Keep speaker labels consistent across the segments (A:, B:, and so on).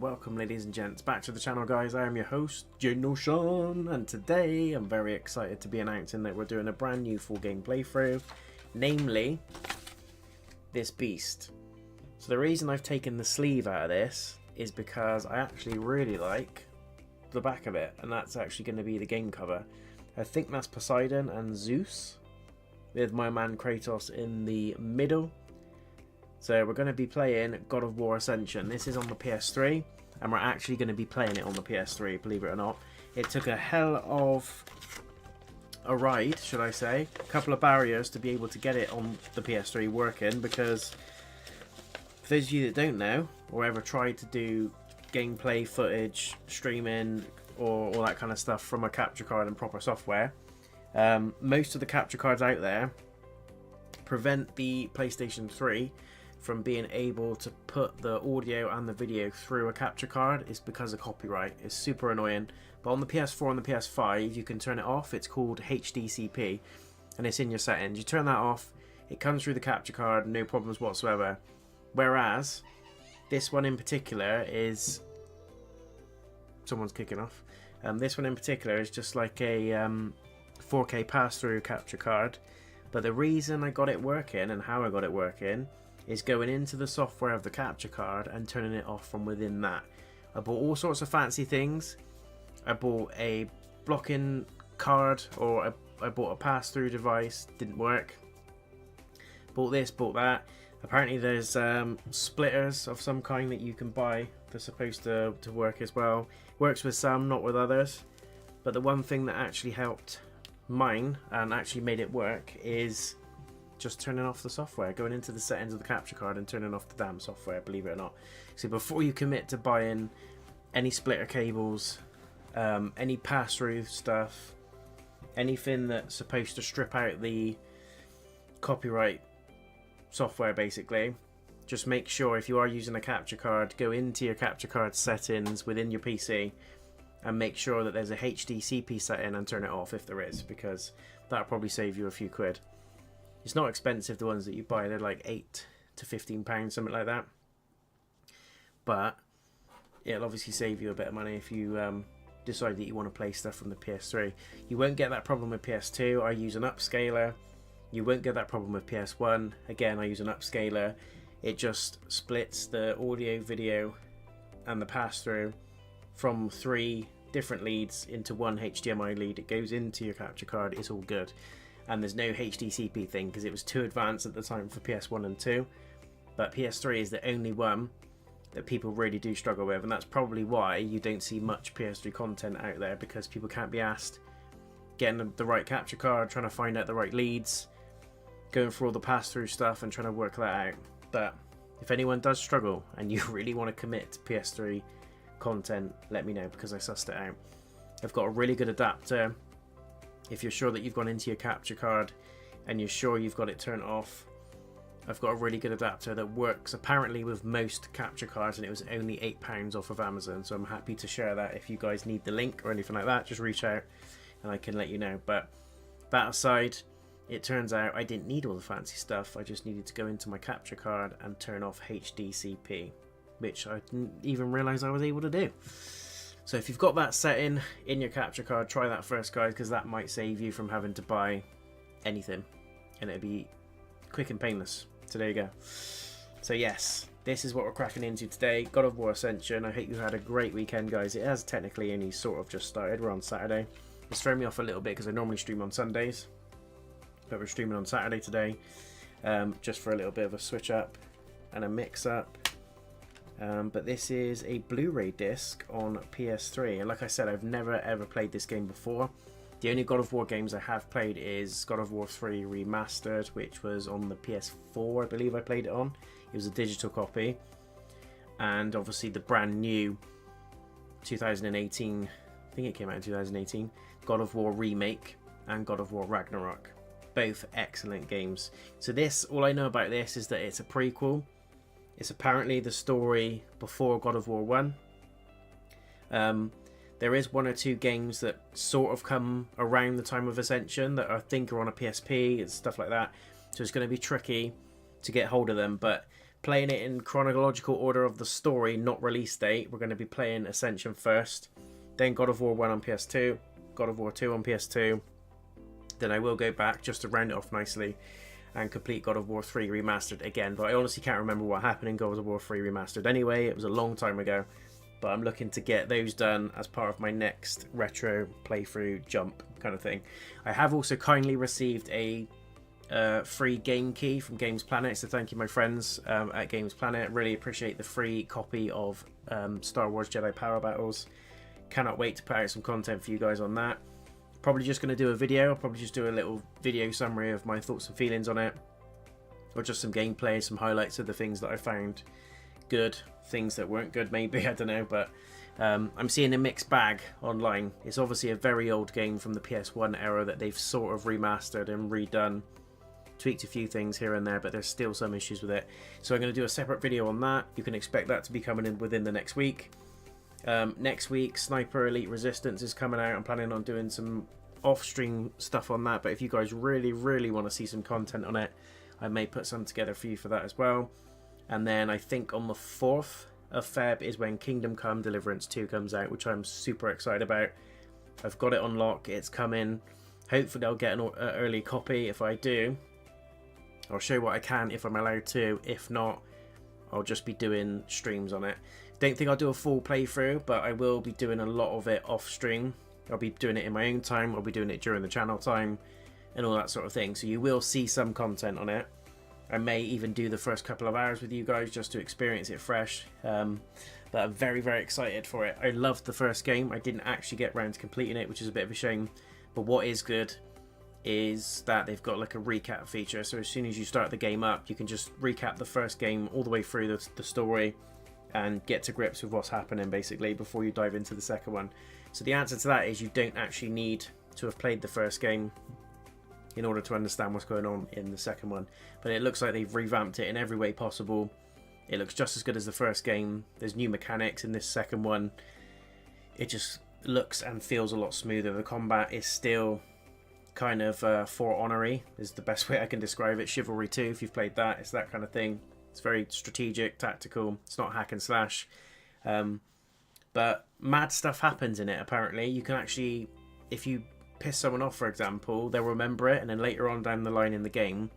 A: welcome ladies and gents back to the channel, guys. I am your host, Mr.Notion, and today I'm very excited to be announcing that we're doing a brand new full game playthrough, namely this beast. So the reason I've taken the sleeve out of this is because I actually really like the back of it, and that's actually going to be the game cover. I think that's Poseidon and Zeus with my man Kratos in the middle. So we're going to be playing God of War Ascension. This is on the PS3, and we're actually going to be playing it on the PS3, believe it or not. It took a hell of a ride, should I say. A couple of barriers to be able to get it on the PS3 working, because for those of you that don't know, or ever tried to do gameplay footage, streaming, or all that kind of stuff from a capture card and proper software, most of the capture cards out there prevent the PlayStation 3 from being able to put the audio and the video through a capture card. Is because of copyright. It's super annoying. But on the PS4 and the PS5 you can turn it off. It's called HDCP and it's in your settings. You turn that off, it comes through the capture card, no problems whatsoever. Whereas this one in particular is, someone's kicking off. This one in particular is just like a 4K pass-through capture card. But the reason I got it working and how I got it working is going into the software of the capture card and turning it off from within that. I bought all sorts of fancy things. I bought a blocking card, or I bought a pass-through device, didn't work. Bought this, bought that. Apparently there's splitters of some kind that you can buy. They're supposed to work as well. Works with some, not with others. But the one thing that actually helped mine and actually made it work is just turning off the software, going into the settings of the capture card and turning off the damn software, believe it or not. So before you commit to buying any splitter cables, any pass-through stuff, anything that's supposed to strip out the copyright software, basically, just make sure if you are using a capture card, go into your capture card settings within your PC and make sure that there's a HDCP setting and turn it off if there is, because that'll probably save you a few quid. It's not expensive, the ones that you buy, they're like £8 to £15, something like that. But it'll obviously save you a bit of money if you decide that you want to play stuff from the PS3. You won't get that problem with PS2, I use an upscaler. You won't get that problem with PS1, again I use an upscaler. It just splits the audio, video and the pass-through from 3 different leads into one HDMI lead. It goes into your capture card, it's all good. And there's no HDCP thing because it was too advanced at the time for PS1 and 2. But PS3 is the only one that people really do struggle with, and that's probably why you don't see much PS3 content out there, because people can't be asked getting the right capture card, trying to find out the right leads, going through all the pass-through stuff and trying to work that out. But if anyone does struggle and you really want to commit to PS3 content, let me know, because I sussed it out. I've got a really good adapter. If you're sure that you've gone into your capture card and you're sure you've got it turned off, I've got a really good adapter that works apparently with most capture cards, and it was only £8 off of Amazon, so I'm happy to share that. If you guys need the link or anything like that, just reach out and I can let you know. But that aside, it turns out I didn't need all the fancy stuff. I just needed to go into my capture card and turn off HDCP, which I didn't even realise I was able to do. So if you've got that setting in your capture card, try that first, guys, because that might save you from having to buy anything, and it'll be quick and painless. So there you go. So yes, this is what we're cracking into today, God of War Ascension. I hope you had a great weekend, guys. It has technically only sort of just started. We're on Saturday. It's thrown me off a little bit because I normally stream on Sundays, but we're streaming on Saturday today, just for a little bit of a switch up and a mix up. But this is a Blu-ray disc on PS3, and like I said, I've never ever played this game before. The only God of War games I have played is God of War 3 Remastered, which was on the PS4, I believe I played it on. It was a digital copy. And obviously the brand new 2018, I think it came out in 2018, God of War Remake and God of War Ragnarok. Both excellent games. So this, all I know about this is that it's a prequel. It's apparently the story before God of War 1. There is 1 or 2 games that sort of come around the time of Ascension that I think are on a PSP and stuff like that. So it's going to be tricky to get hold of them. But playing it in chronological order of the story, not release date. We're going to be playing Ascension first, then God of War 1 on PS2, God of War 2 on PS2. Then I will go back just to round it off nicely and complete God of War 3 Remastered again. But I honestly can't remember what happened in God of War 3 Remastered anyway. It was a long time ago. But I'm looking to get those done as part of my next retro playthrough jump kind of thing. I have also kindly received a free game key from Games Planet, so thank you my friends at Games Planet. Really appreciate the free copy of Star Wars Jedi Power Battles. Cannot wait to put out some content for you guys on that. Probably just going to do a video. I'll probably just do a little video summary of my thoughts and feelings on it, or just some gameplay, some highlights of the things that I found good, things that weren't good maybe, I don't know. But I'm seeing a mixed bag online. It's obviously a very old game from the PS1 era that they've sort of remastered and redone, tweaked a few things here and there, but there's still some issues with it. So I'm going to do a separate video on that. You can expect that to be coming in within the next week. Next week, Sniper Elite Resistance is coming out. I'm planning on doing some off-stream stuff on that, but if you guys really want to see some content on it, I may put some together for you for that as well. And then I think on the 4th of Feb is when Kingdom Come Deliverance 2 comes out, which I'm super excited about. I've got it on lock, it's coming. Hopefully I'll get an early copy. If I do, I'll show what I can if I'm allowed to. If not, I'll just be doing streams on it. Don't think I'll do a full playthrough, but I will be doing a lot of it off stream. I'll be doing it in my own time, I'll be doing it during the channel time, and all that sort of thing. So you will see some content on it. I may even do the first couple of hours with you guys just to experience it fresh. But I'm very excited for it. I loved the first game. I didn't actually get around to completing it, which is a bit of a shame. But what is good is that they've got like a recap feature. So as soon as you start the game up, you can just recap the first game all the way through the story and get to grips with what's happening basically before you dive into the second one. So the answer to that is you don't actually need to have played the first game in order to understand what's going on in the second one. But it looks like they've revamped it in every way possible. It looks just as good as the first game. There's new mechanics in this second one. It just looks and feels a lot smoother. The combat is still kind of For Honor-y is the best way I can describe it. Chivalry 2, if you've played that, it's that kind of thing. It's very strategic, tactical. It's not hack and slash. But mad stuff happens in it, apparently. You can actually, if you piss someone off, for example, they'll remember it, and then later on down the line in the game,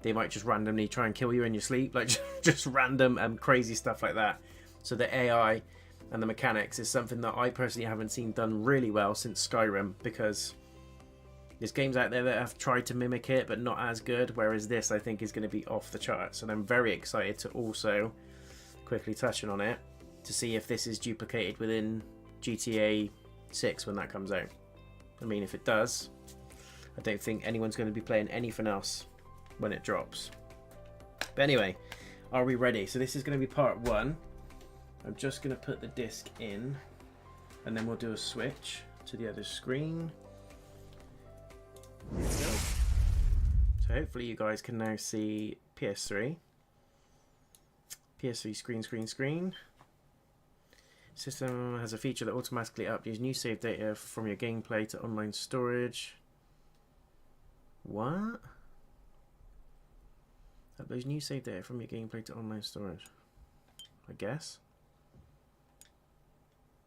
A: they might just randomly try and kill you in your sleep. Like, just random and crazy stuff like that. So the AI and the mechanics is something that I personally haven't seen done really well since Skyrim, because there's games out there that have tried to mimic it, but not as good, whereas this, I think, is going to be off the charts. And I'm very excited to also, quickly touching on it, to see if this is duplicated within GTA 6 when that comes out. I mean, if it does, I don't think anyone's going to be playing anything else when it drops. But anyway, are we ready? So this is going to be part 1. I'm just going to put the disc in, and then we'll do a switch to the other screen. There we go. So hopefully you guys can now see PS3. PS3 screen. System has a feature that automatically updates new save data from your gameplay to online storage. What? Uploads new save data from your gameplay to online storage. I guess.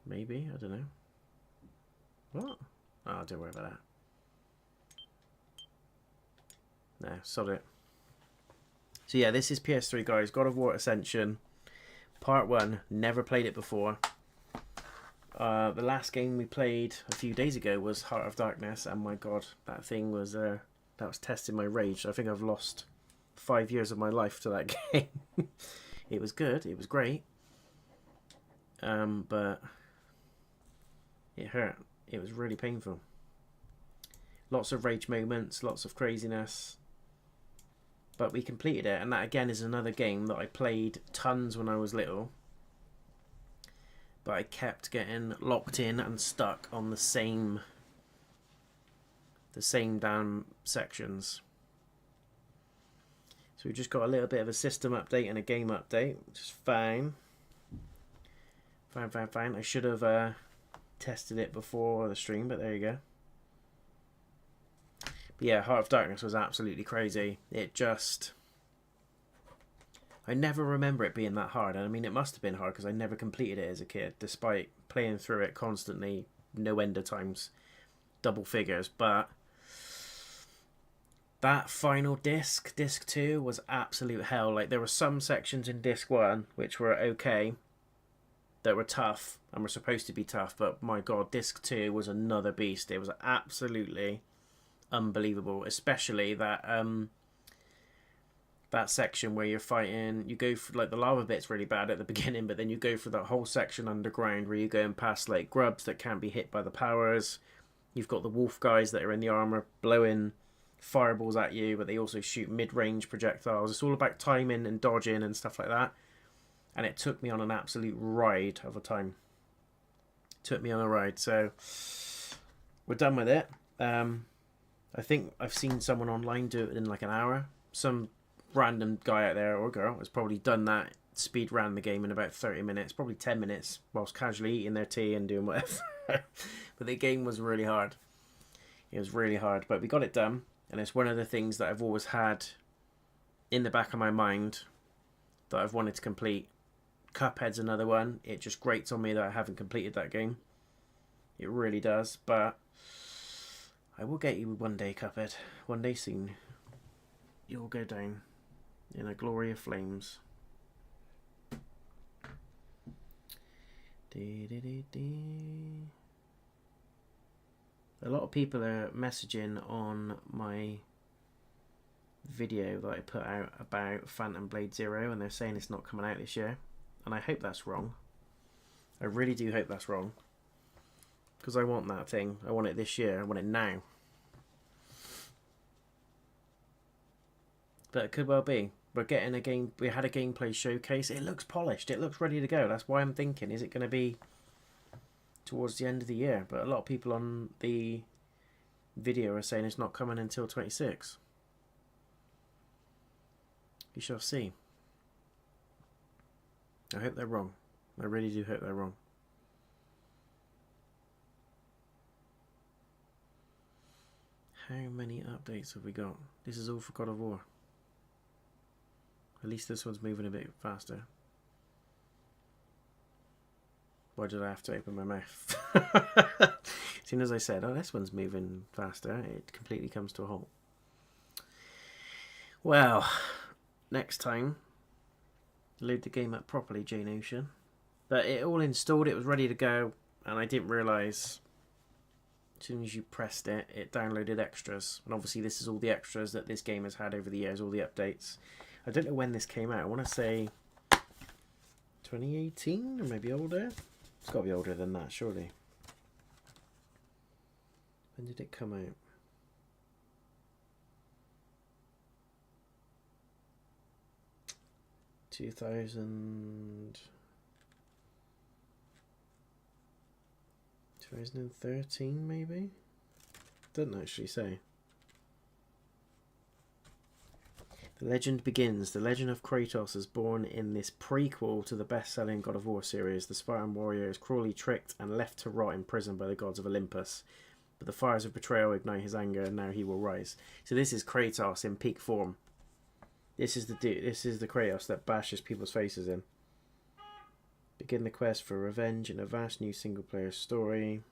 A: Maybe, I don't know. What? Oh, don't worry about that. No, sod it. So yeah, this is PS3, guys. God of War Ascension. Part 1. Never played it before. The last game we played a few days ago was Heart of Darkness, and my god, that thing was that was testing my rage. I think I've lost 5 years of my life to that game. It was good, it was great, but it hurt. It was really painful. Lots of rage moments, lots of craziness, but we completed it. And that again is another game that I played tons when I was little, but I kept getting locked in and stuck on the same damn sections. So we just got a little bit of a system update and a game update, which is fine. Fine. I should have tested it before the stream, but there you go. But yeah, Heart of Darkness was absolutely crazy. It just, I never remember it being that hard. And I mean, it must have been hard because I never completed it as a kid, despite playing through it constantly, no end of times, double figures. But that final disc 2, was absolute hell. Like, there were some sections in disc 1 which were okay, that were tough and were supposed to be tough, but my god, disc 2 was another beast. It was absolutely unbelievable, especially that that section where you're fighting, you go for, like, the lava bit's really bad at the beginning, but then you go for that whole section underground where you're going past like grubs that can't be hit by the powers. You've got the wolf guys that are in the armor blowing fireballs at you, but they also shoot mid-range projectiles. It's all about timing and dodging and stuff like that. And it took me on an absolute ride of a time. Took me on a ride. So we're done with it. I think I've seen someone online do it in like an hour. Some random guy out there or girl has probably done that, speed ran the game in about 30 minutes, probably 10 minutes, whilst casually eating their tea and doing whatever. But the game was really hard. It was really hard, but we got it done. And it's one of the things that I've always had in the back of my mind that I've wanted to complete. Cuphead's another one. It just grates on me that I haven't completed that game. It really does, but I will get you one day, Cuphead. One day soon. You'll go down in a glory of flames. A lot of people are messaging on my video that I put out about Phantom Blade Zero, and they're saying it's not coming out this year. And I hope that's wrong. I really do hope that's wrong. Because I want that thing. I want it this year. I want it now. But it could well be. We're getting a game. We had a gameplay showcase. It looks polished. It looks ready to go. That's why I'm thinking, is it going to be towards the end of the year? But a lot of people on the video are saying it's not coming until 26. We shall see. I hope they're wrong. I really do hope they're wrong. How many updates have we got? This is all for God of War. At least this one's moving a bit faster. Why did I have to open my mouth? As soon as I said, oh, this one's moving faster, it completely comes to a halt. Well, next time, load the game up properly, J-Notion. But it all installed, it was ready to go, and I didn't realise, as soon as you pressed it, it downloaded extras. And obviously this is all the extras that this game has had over the years, all the updates. I don't know when this came out. I want to say 2018 or maybe older. It's got to be older than that, surely. When did it come out? Two thousand 2013 maybe? Doesn't actually say. The legend begins. The legend of Kratos is born in this prequel to the best-selling God of War series. The Spartan warrior is cruelly tricked and left to rot in prison by the gods of Olympus. But the fires of betrayal ignite his anger, and now he will rise. So this is Kratos in peak form. This is the dude. This is the Kratos that bashes people's faces in. Begin the quest for revenge in a vast new single-player story.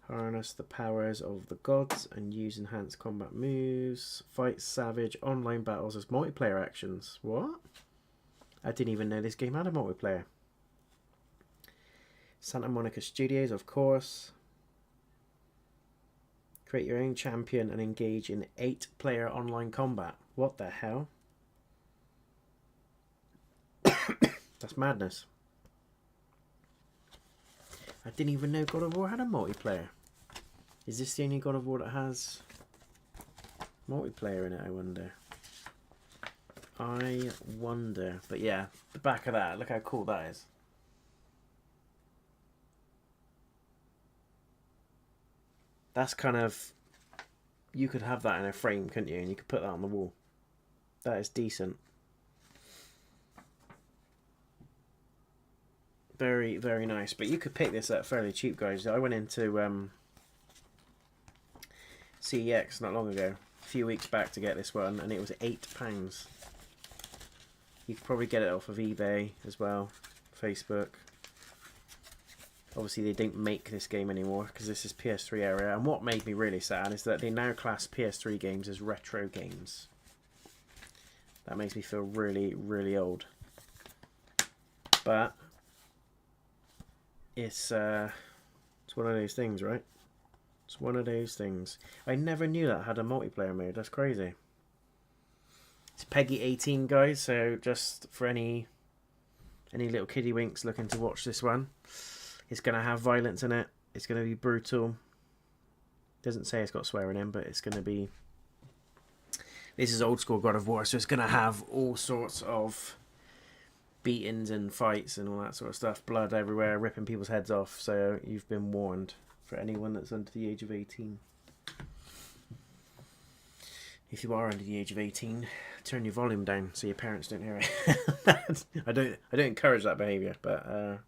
A: Harness the powers of the gods and use enhanced combat moves. Fight savage online battles as multiplayer actions. What? I didn't even know this game had a multiplayer. Santa Monica Studios, of course. Create your own champion and engage in 8-player online combat. What the hell? That's madness. I didn't even know God of War had a multiplayer. Is this the only God of War that has multiplayer in it, I wonder? I wonder. But yeah, the back of that, look how cool that is. That's kind of... You could have that in a frame, couldn't you? And you could put that on the wall. That is decent. Very, very nice. But you could pick this up fairly cheap, guys. I went into CEX not long ago, a few weeks back, to get this one, and it was £8. You could probably get it off of eBay as well, Facebook. Obviously they don't make this game anymore because this is PS3 area, and what made me really sad is that they now class PS3 games as retro games. That makes me feel really, really old. But it's one of those things, right? It's one of those things. I never knew that had a multiplayer mode. That's crazy. It's Peggy 18, guys, so just for any little kiddie winks looking to watch this one. It's going to have violence in it. It's going to be brutal. Doesn't say it's got swearing in, but it's going to be... This is old school God of War, so it's going to have all sorts of beatings and fights and all that sort of stuff. Blood everywhere, ripping people's heads off. So you've been warned for anyone that's under the age of 18. If you are under the age of 18, turn your volume down so your parents don't hear it. I don't encourage that behaviour, but...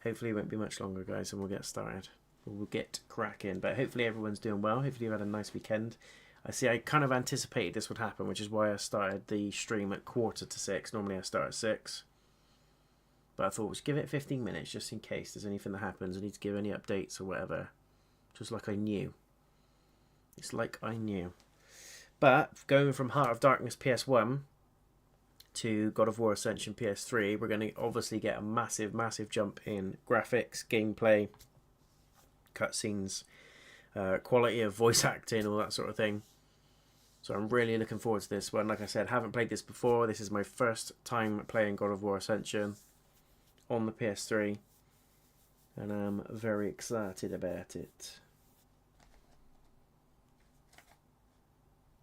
A: Hopefully it won't be much longer, guys, and we'll get started. We'll get cracking. But hopefully everyone's doing well. Hopefully you've had a nice weekend. I kind of anticipated this would happen, which is why I started the stream at 5:45. Normally I start at 6. But I thought, let's give it 15 minutes just in case there's anything that happens. I need to give any updates or whatever. Just like I knew. It's like I knew. But going from Heart of Darkness PS1 to God of War Ascension PS3, we're going to obviously get a massive, massive jump in graphics, gameplay, cutscenes, quality of voice acting, all that sort of thing. So I'm really looking forward to this one. Like I said, haven't played this before. This is my first time playing God of War Ascension on the PS3, and I'm very excited about it.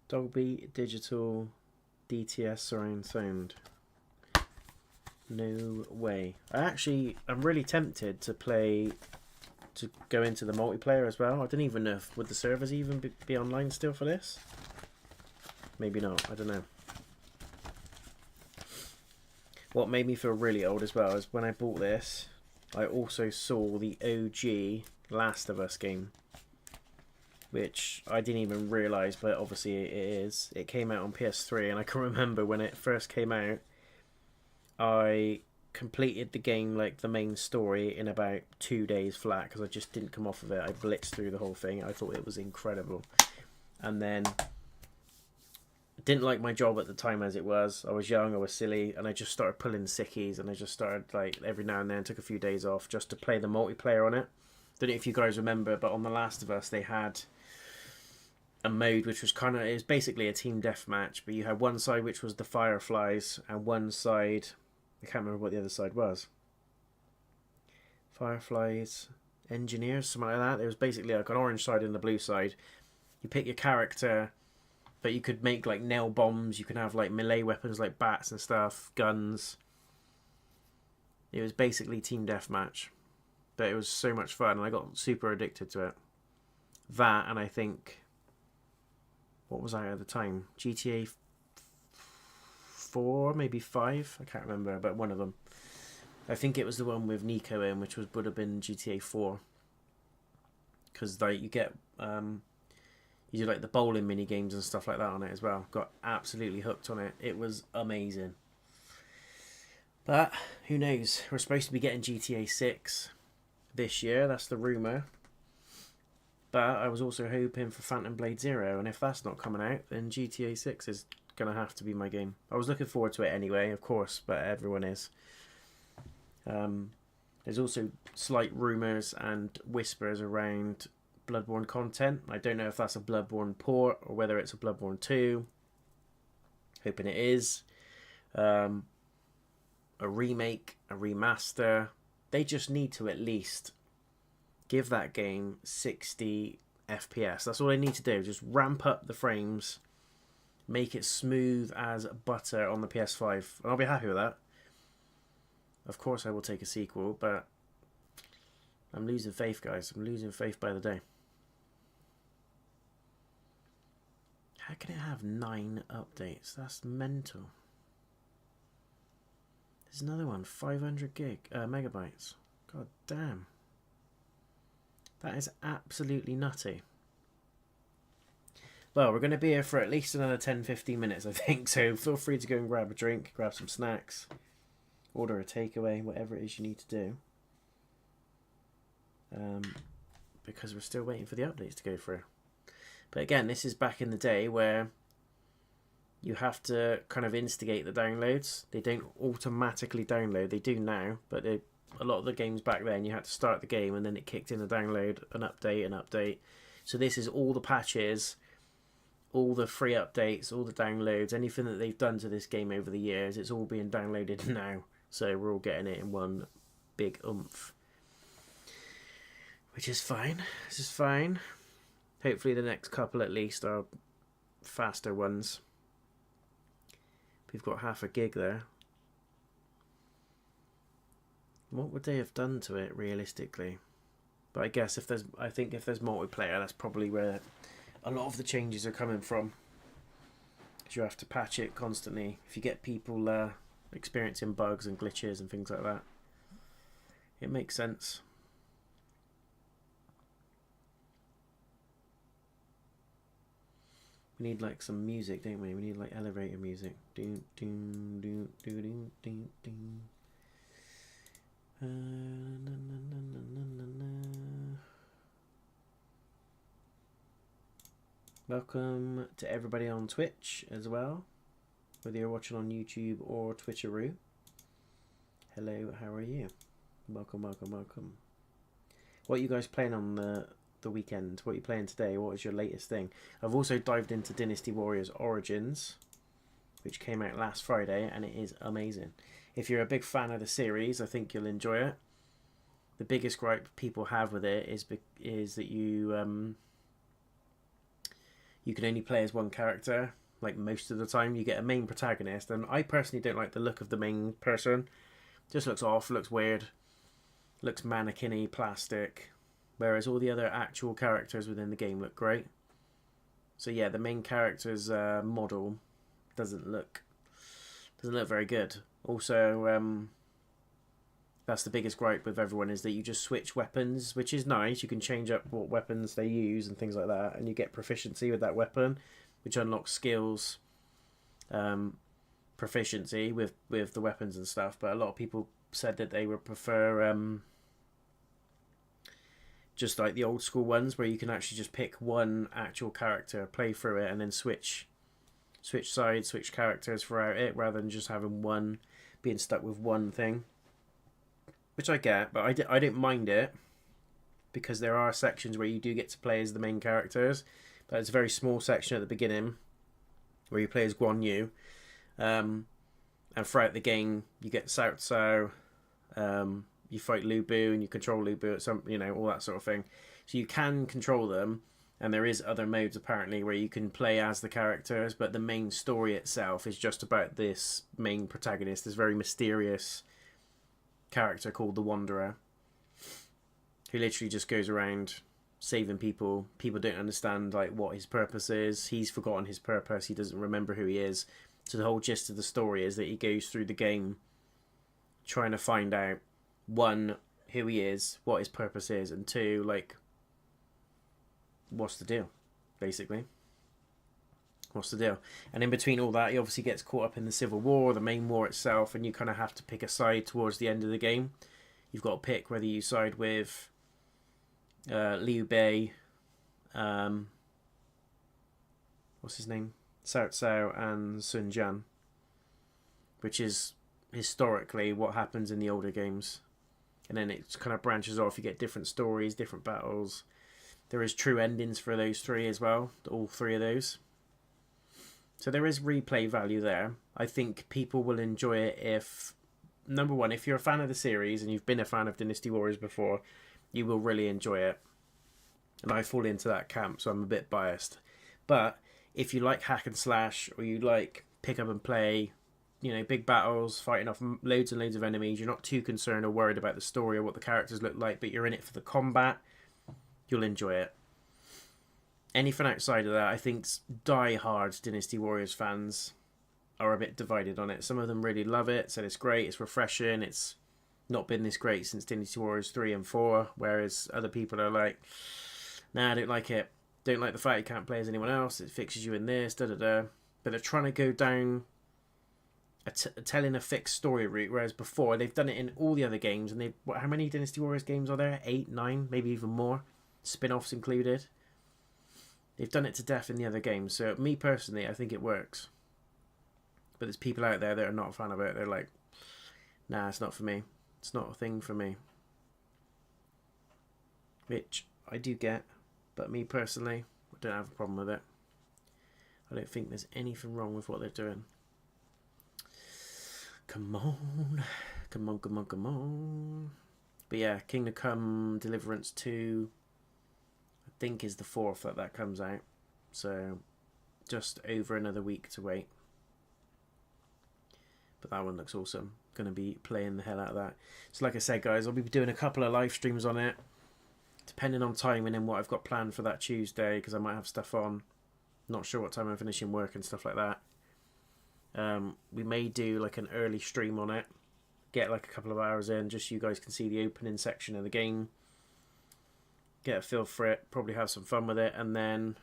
A: Dolby Digital DTS surround sound. No way. I'm really tempted to go into the multiplayer as well. I don't even know would the servers even be online still for this? Maybe not, I don't know. What made me feel really old as well is when I bought this, I also saw the OG Last of Us game, which I didn't even realise, but obviously it is. It came out on PS3, and I can remember when it first came out, I completed the game, like the main story, in about 2 days flat, because I just didn't come off of it. I blitzed through the whole thing. I thought it was incredible. And then, didn't like my job at the time as it was. I was young, I was silly, and I just started pulling sickies, and I just started, like, every now and then, took a few days off just to play the multiplayer on it. Don't know if you guys remember, but on The Last of Us, they had a mode which was it was basically a team deathmatch, but you had one side which was the Fireflies, and one side, I can't remember what the other side was. Fireflies, Engineers, something like that. There was basically like an orange side and the blue side. You pick your character, but you could make like nail bombs, you can have like melee weapons like bats and stuff, guns. It was basically team deathmatch, but it was so much fun, and I got super addicted to it. That, and I think, what was I at the time? GTA 4, maybe 5? I can't remember, but one of them. I think it was the one with Nico in, which would have been GTA 4. Because like you get, you do like the bowling mini games and stuff like that on it as well. Got absolutely hooked on it. It was amazing. But who knows? We're supposed to be getting GTA 6 this year. That's the rumour. But I was also hoping for Phantom Blade Zero, and if that's not coming out, then GTA 6 is going to have to be my game. I was looking forward to it anyway, of course, but everyone is. There's also slight rumours and whispers around Bloodborne content. I don't know if that's a Bloodborne port or whether it's a Bloodborne 2. Hoping it is. A remake, a remaster. They just need to at least give that game 60 FPS. That's all they need to do. Just ramp up the frames, make it smooth as butter on the PS5, and I'll be happy with that. Of course I will take a sequel, but I'm losing faith, guys. I'm losing faith by the day. How can it have 9 updates? That's mental. There's another one, 500 megabytes. God damn. That is absolutely nutty. Well, we're going to be here for at least another 10-15 minutes, I think. So feel free to go and grab a drink, grab some snacks, order a takeaway, whatever it is you need to do. Because we're still waiting for the updates to go through. But again, this is back in the day where you have to kind of instigate the downloads. They don't automatically download. They do now, but a lot of the games back then, you had to start the game and then it kicked in a download, an update. So this is all the patches, all the free updates, all the downloads, anything that they've done to this game over the years. It's all being downloaded now. So we're all getting it in one big oomph. Which is fine. This is fine. Hopefully the next couple at least are faster ones. We've got half a gig there. What would they have done to it realistically? But I guess I think if there's multiplayer, that's probably where a lot of the changes are coming from. Because you have to patch it constantly. If you get people experiencing bugs and glitches and things like that, it makes sense. We need like some music, don't we? We need like elevator music. Doom, doom, doom, doom, doom, doom, doom. Na, na, na, na, na, na. Welcome to everybody on Twitch as well, whether you're watching on YouTube or Twitcheroo. Hello, how are you? Welcome, welcome, welcome. What are you guys playing on the weekend? What are you playing today? What is your latest thing? I've also dived into Dynasty Warriors Origins, which came out last Friday, and it is amazing. If you're a big fan of the series, I think you'll enjoy it. The biggest gripe people have with it is that you can only play as one character. Like most of the time, you get a main protagonist, and I personally don't like the look of the main person. Just looks off, looks weird, looks mannequin-y, plastic. Whereas all the other actual characters within the game look great. So yeah, the main character's model doesn't look very good. Also, that's the biggest gripe with everyone, is that you just switch weapons, which is nice. You can change up what weapons they use and things like that, and you get proficiency with that weapon, which unlocks skills, proficiency with the weapons and stuff. But a lot of people said that they would prefer just like the old school ones, where you can actually just pick one actual character, play through it, and then switch sides, switch characters throughout it, rather than just having one, being stuck with one thing. Which I get, but I don't mind it, because there are sections where you do get to play as the main characters, but it's a very small section at the beginning where you play as Guan Yu, and throughout the game you get Cao Cao, you fight Lu Bu and you control Lu Bu at some, all that sort of thing. So you can control them, and there is other modes apparently where you can play as the characters, but the main story itself is just about this main protagonist, this very mysterious character called the Wanderer, who literally just goes around saving people. People don't understand like what his purpose is. He's forgotten his purpose. He doesn't remember who he is. So the whole gist of the story is that he goes through the game trying to find out, one, who he is, what his purpose is, and two, like, what's the deal, basically. What's the deal? And in between all that, he obviously gets caught up in the Civil War, the main war itself, and you kind of have to pick a side towards the end of the game. You've got to pick whether you side with Liu Bei, what's his name? Cao Cao and Sun Jian, which is historically what happens in the older games. And then it kind of branches off. You get different stories, different battles. There is true endings for those three as well, all three of those. So there is replay value there. I think people will enjoy it if, number one, if you're a fan of the series and you've been a fan of Dynasty Warriors before, you will really enjoy it. And I fall into that camp, so I'm a bit biased. But if you like hack and slash, or you like pick up and play, big battles, fighting off loads and loads of enemies, you're not too concerned or worried about the story or what the characters look like, but you're in it for the combat, you'll enjoy it. Anything outside of that, I think die-hard Dynasty Warriors fans are a bit divided on it. Some of them really love it, said it's great, it's refreshing, it's not been this great since Dynasty Warriors 3 and 4, whereas other people are like, nah, I don't like it. Don't like the fact you can't play as anyone else. It fixes you in this, da da da. But they're trying to go down telling a fixed story route, whereas before they've done it in all the other games. And they, how many Dynasty Warriors games are there? 8, 9, maybe even more. Spin-offs included. They've done it to death in the other games. So me personally, I think it works. But there's people out there that are not a fan of it. They're like, nah, it's not for me. It's not a thing for me. Which I do get. But me personally, I don't have a problem with it. I don't think there's anything wrong with what they're doing. Come on. Come on, come on, come on. But yeah, Kingdom Come Deliverance 2, I think is the 4th that comes out. So just over another week to wait. But that one looks awesome. Going to be playing the hell out of that. So like I said, guys, I'll be doing a couple of live streams on it. Depending on timing and what I've got planned for that Tuesday, because I might have stuff on. Not sure what time I'm finishing work and stuff like that. We may do like an early stream on it. Get like a couple of hours in, just so you guys can see the opening section of the game. Get a feel for it, probably have some fun with it, and then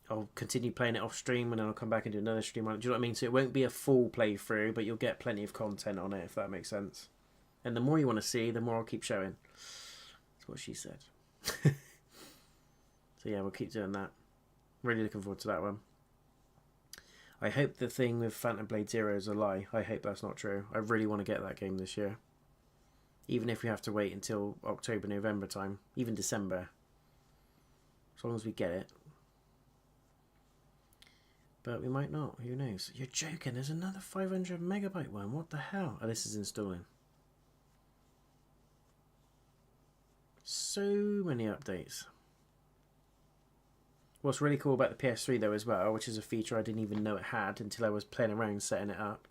A: I'll continue playing it off stream, and then I'll come back and do another stream on it. Do you know what I mean? So it won't be a full playthrough, but you'll get plenty of content on it, if that makes sense. And the more you want to see, the more I'll keep showing. That's what she said. So yeah, we'll keep doing that. Really looking forward to that one. I hope the thing with Phantom Blade Zero is a lie. I hope that's not true. I really want to get that game this year. Even if we have to wait until October, November time. Even December. As long as we get it. But we might not. Who knows? You're joking. There's another 500 megabyte one. What the hell? Oh, this is installing. So many updates. What's really cool about the PS3 though as well, which is a feature I didn't even know it had until I was playing around setting it up.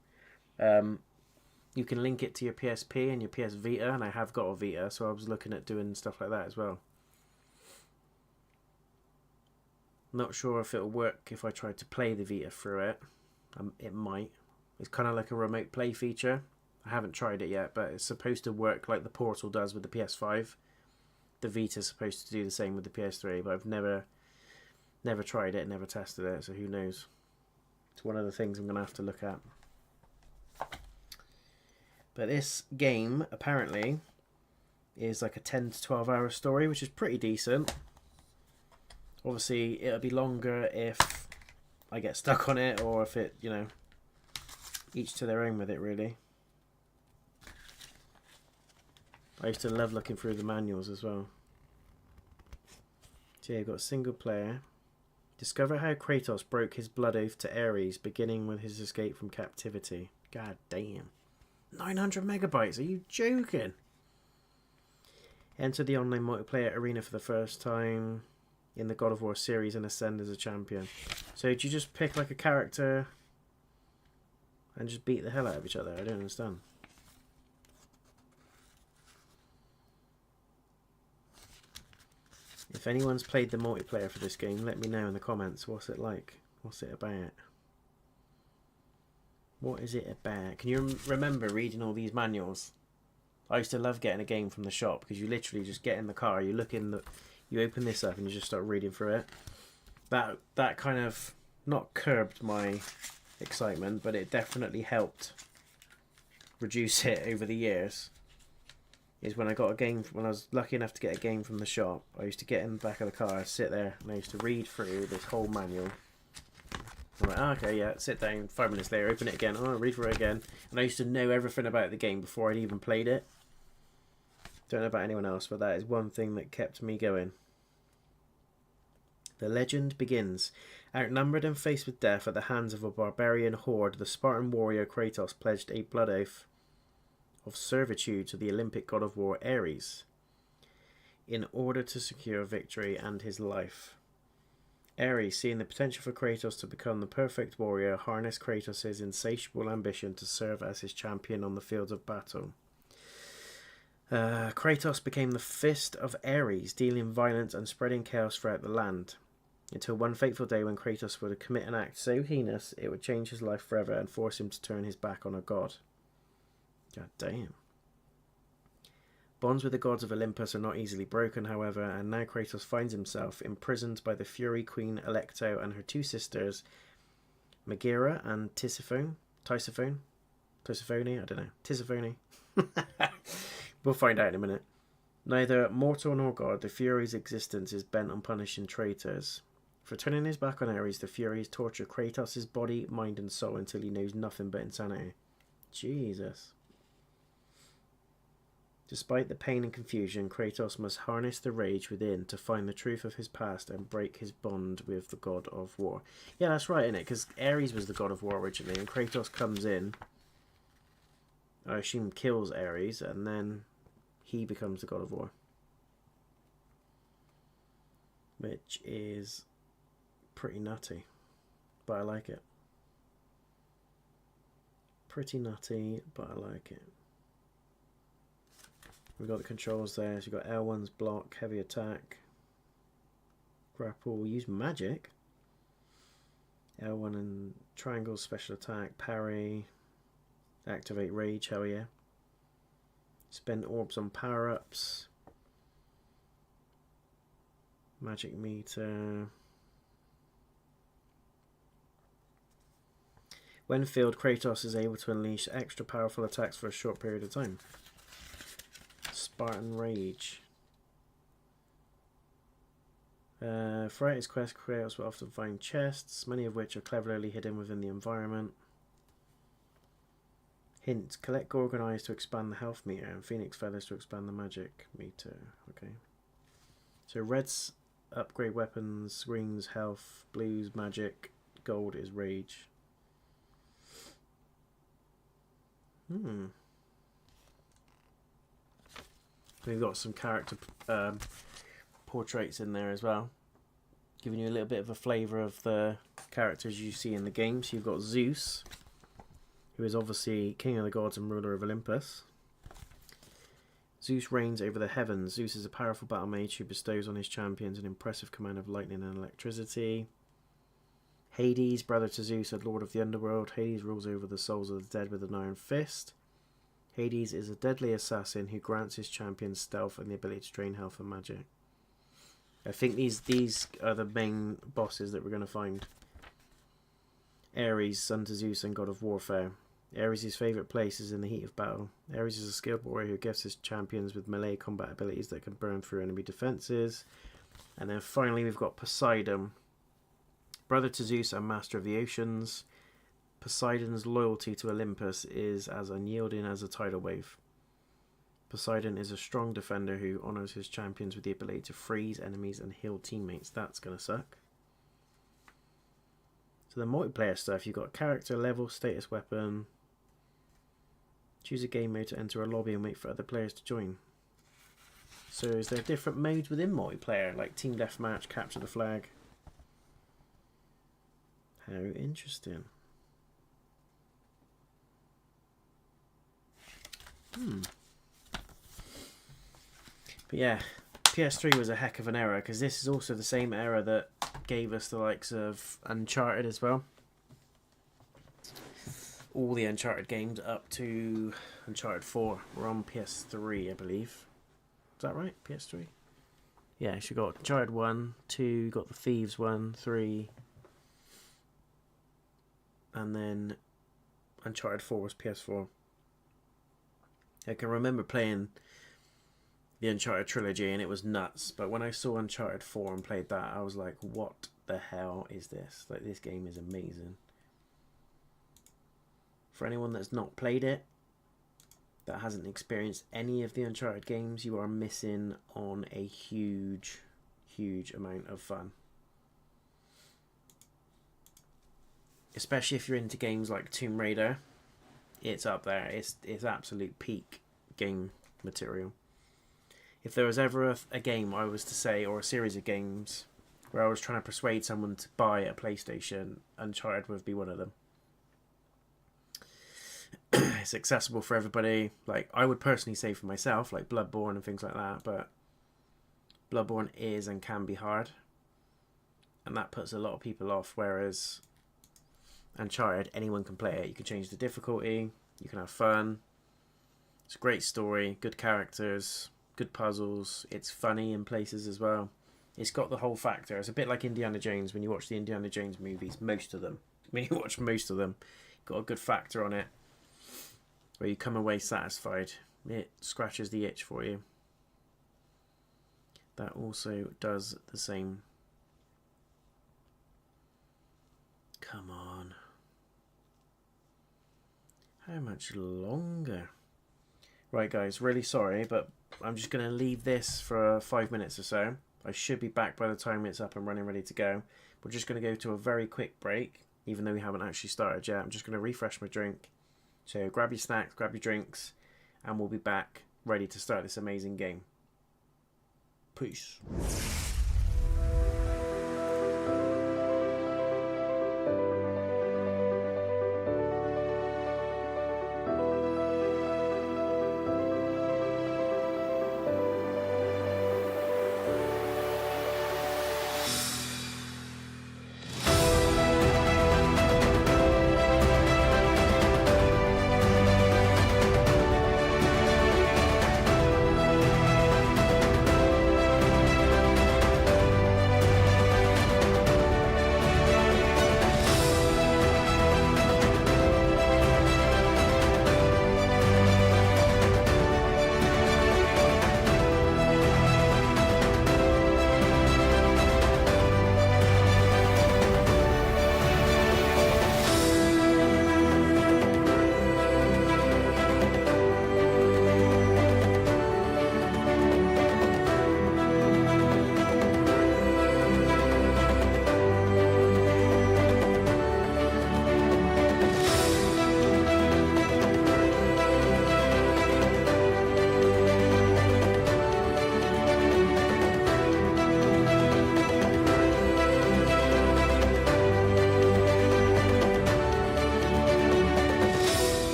A: You can link it to your PSP and your PS Vita, and I have got a Vita, so I was looking at doing stuff like that as well. Not sure if it'll work if I tried to play the Vita through it. It might. It's kind of like a remote play feature. I haven't tried it yet, but it's supposed to work like the Portal does with the PS5. The Vita's supposed to do the same with the PS3, but I've never tried it, never tested it, so who knows. It's one of the things I'm going to have to look at. But this game, apparently, is like a 10 to 12 hour story, which is pretty decent. Obviously, it'll be longer if I get stuck on it, or if it, you know, each to their own with it, really. I used to love looking through the manuals as well. So yeah, you've got single player. Discover how Kratos broke his blood oath to Ares, beginning with his escape from captivity. God damn. 900 megabytes, are you joking? Enter the online multiplayer arena for the first time in the God of War series and ascend as a champion. So do you just pick like a character and just beat the hell out of each other? I don't understand. If anyone's played the multiplayer for this game, let me know in the comments. What's it like? What's it about? What is it about? Can you remember reading all these manuals? I used to love getting a game from the shop because you literally just get in the car, you look in the, you open this up and you just start reading through it. That kind of not curbed my excitement, but it definitely helped reduce it over the years. Is when I got a game, when I was lucky enough to get a game from the shop, I used to get in the back of the car, sit there, and I used to read through this whole manual. I'm like, oh, okay, yeah, sit down, 5 minutes later, open it again, oh, read through it again. And I used to know everything about the game before I'd even played it. Don't know about anyone else, but that is one thing that kept me going. The legend begins. Outnumbered and faced with death at the hands of a barbarian horde, the Spartan warrior Kratos pledged a blood oath of servitude to the Olympic god of war Ares in order to secure victory and his life. Ares, seeing the potential for Kratos to become the perfect warrior, harnessed Kratos' insatiable ambition to serve as his champion on the fields of battle. Kratos became the fist of Ares, dealing violence and spreading chaos throughout the land, until one fateful day when Kratos would commit an act so heinous it would change his life forever and force him to turn his back on a god. God damn. Bonds with the gods of Olympus are not easily broken, however, and now Kratos finds himself imprisoned by the Fury Queen Alecto and her two sisters, Megaera and Tisiphone? Tisiphone? Tisiphone? I don't know. Tisiphone? We'll find out in a minute. Neither mortal nor god, the Fury's existence is bent on punishing traitors. For turning his back on Ares, the Furies torture Kratos' body, mind and soul until he knows nothing but insanity. Jesus. Despite the pain and confusion, Kratos must harness the rage within to find the truth of his past and break his bond with the god of war. Yeah, that's right, isn't it? Because Ares was the god of war originally, and Kratos comes in, I assume kills Ares, and then he becomes the god of war. Which is pretty nutty, but I like it. Pretty nutty, but I like it. We've got the controls there. So you've got L1's block, heavy attack, grapple, use magic. L1 and triangle, special attack, parry, activate rage, hell yeah. Spend orbs on power-ups. Magic meter. When filled, Kratos is able to unleash extra powerful attacks for a short period of time. Spartan Rage. Throughout his quest, Kratos will often find chests, many of which are cleverly hidden within the environment. Hint, collect Gorgon eyes to expand the health meter and Phoenix feathers to expand the magic meter. Okay. So red's upgrade weapons, green's health, blue's magic, gold is rage. We've got some character portraits in there as well, giving you a little bit of a flavour of the characters you see in the game. So you've got Zeus, who is obviously king of the gods and ruler of Olympus. Zeus reigns over the heavens. Zeus is a powerful battle mage who bestows on his champions an impressive command of lightning and electricity. Hades, brother to Zeus and lord of the underworld. Hades rules over the souls of the dead with an iron fist. Hades is a deadly assassin who grants his champions stealth and the ability to drain health and magic. I think these are the main bosses that we're going to find. Ares, son to Zeus and god of warfare. Ares' favourite place is in the heat of battle. Ares is a skilled warrior who gifts his champions with melee combat abilities that can burn through enemy defences. And then finally we've got Poseidon, brother to Zeus and master of the oceans. Poseidon's loyalty to Olympus is as unyielding as a tidal wave. Poseidon is a strong defender who honours his champions with the ability to freeze enemies and heal teammates. That's going to suck. So the multiplayer stuff, you've got character, level, status, weapon. Choose a game mode to enter a lobby and wait for other players to join. So is there different modes within multiplayer, like team deathmatch, capture the flag? How interesting. But yeah, PS3 was a heck of an era, because this is also the same era that gave us the likes of Uncharted as well. All the Uncharted games up to Uncharted 4 were on PS3, I believe. Is that right? PS3? Yeah, so you got Uncharted 1, 2, you got the Thieves 1, 3, and then Uncharted 4 was PS4. I can remember playing the Uncharted trilogy and it was nuts, but when I saw Uncharted 4 and played that, I was like, what the hell is this? Like, this game is amazing. For anyone that's not played it, that hasn't experienced any of the Uncharted games, you are missing on a huge, huge amount of fun. Especially if you're into games like Tomb Raider, it's up there. It's absolute peak game material. If there was ever a game I was to say, or a series of games, where I was trying to persuade someone to buy a PlayStation, Uncharted would be one of them. It's accessible for everybody. Like, I would personally say for myself, like Bloodborne and things like that, but Bloodborne is and can be hard, and that puts a lot of people off, whereas Uncharted, anyone can play it. You can change the difficulty, you can have fun, It's a great story, good characters, good puzzles. It's funny in places as well. It's got the whole factor. It's a bit like Indiana Jones when you watch the Indiana Jones movies, most of them. When you watch most of them, got a good factor on it where you come away satisfied. It scratches the itch for you. That also does the same. Come on. How much longer? Right guys, really sorry, but I'm just going to leave this for 5 minutes or so. I should be back by the time it's up and running, ready to go. We're just going to go to a very quick break, even though we haven't actually started yet. I'm just going to refresh my drink. So grab your snacks, grab your drinks, and we'll be back ready to start this amazing game. Peace.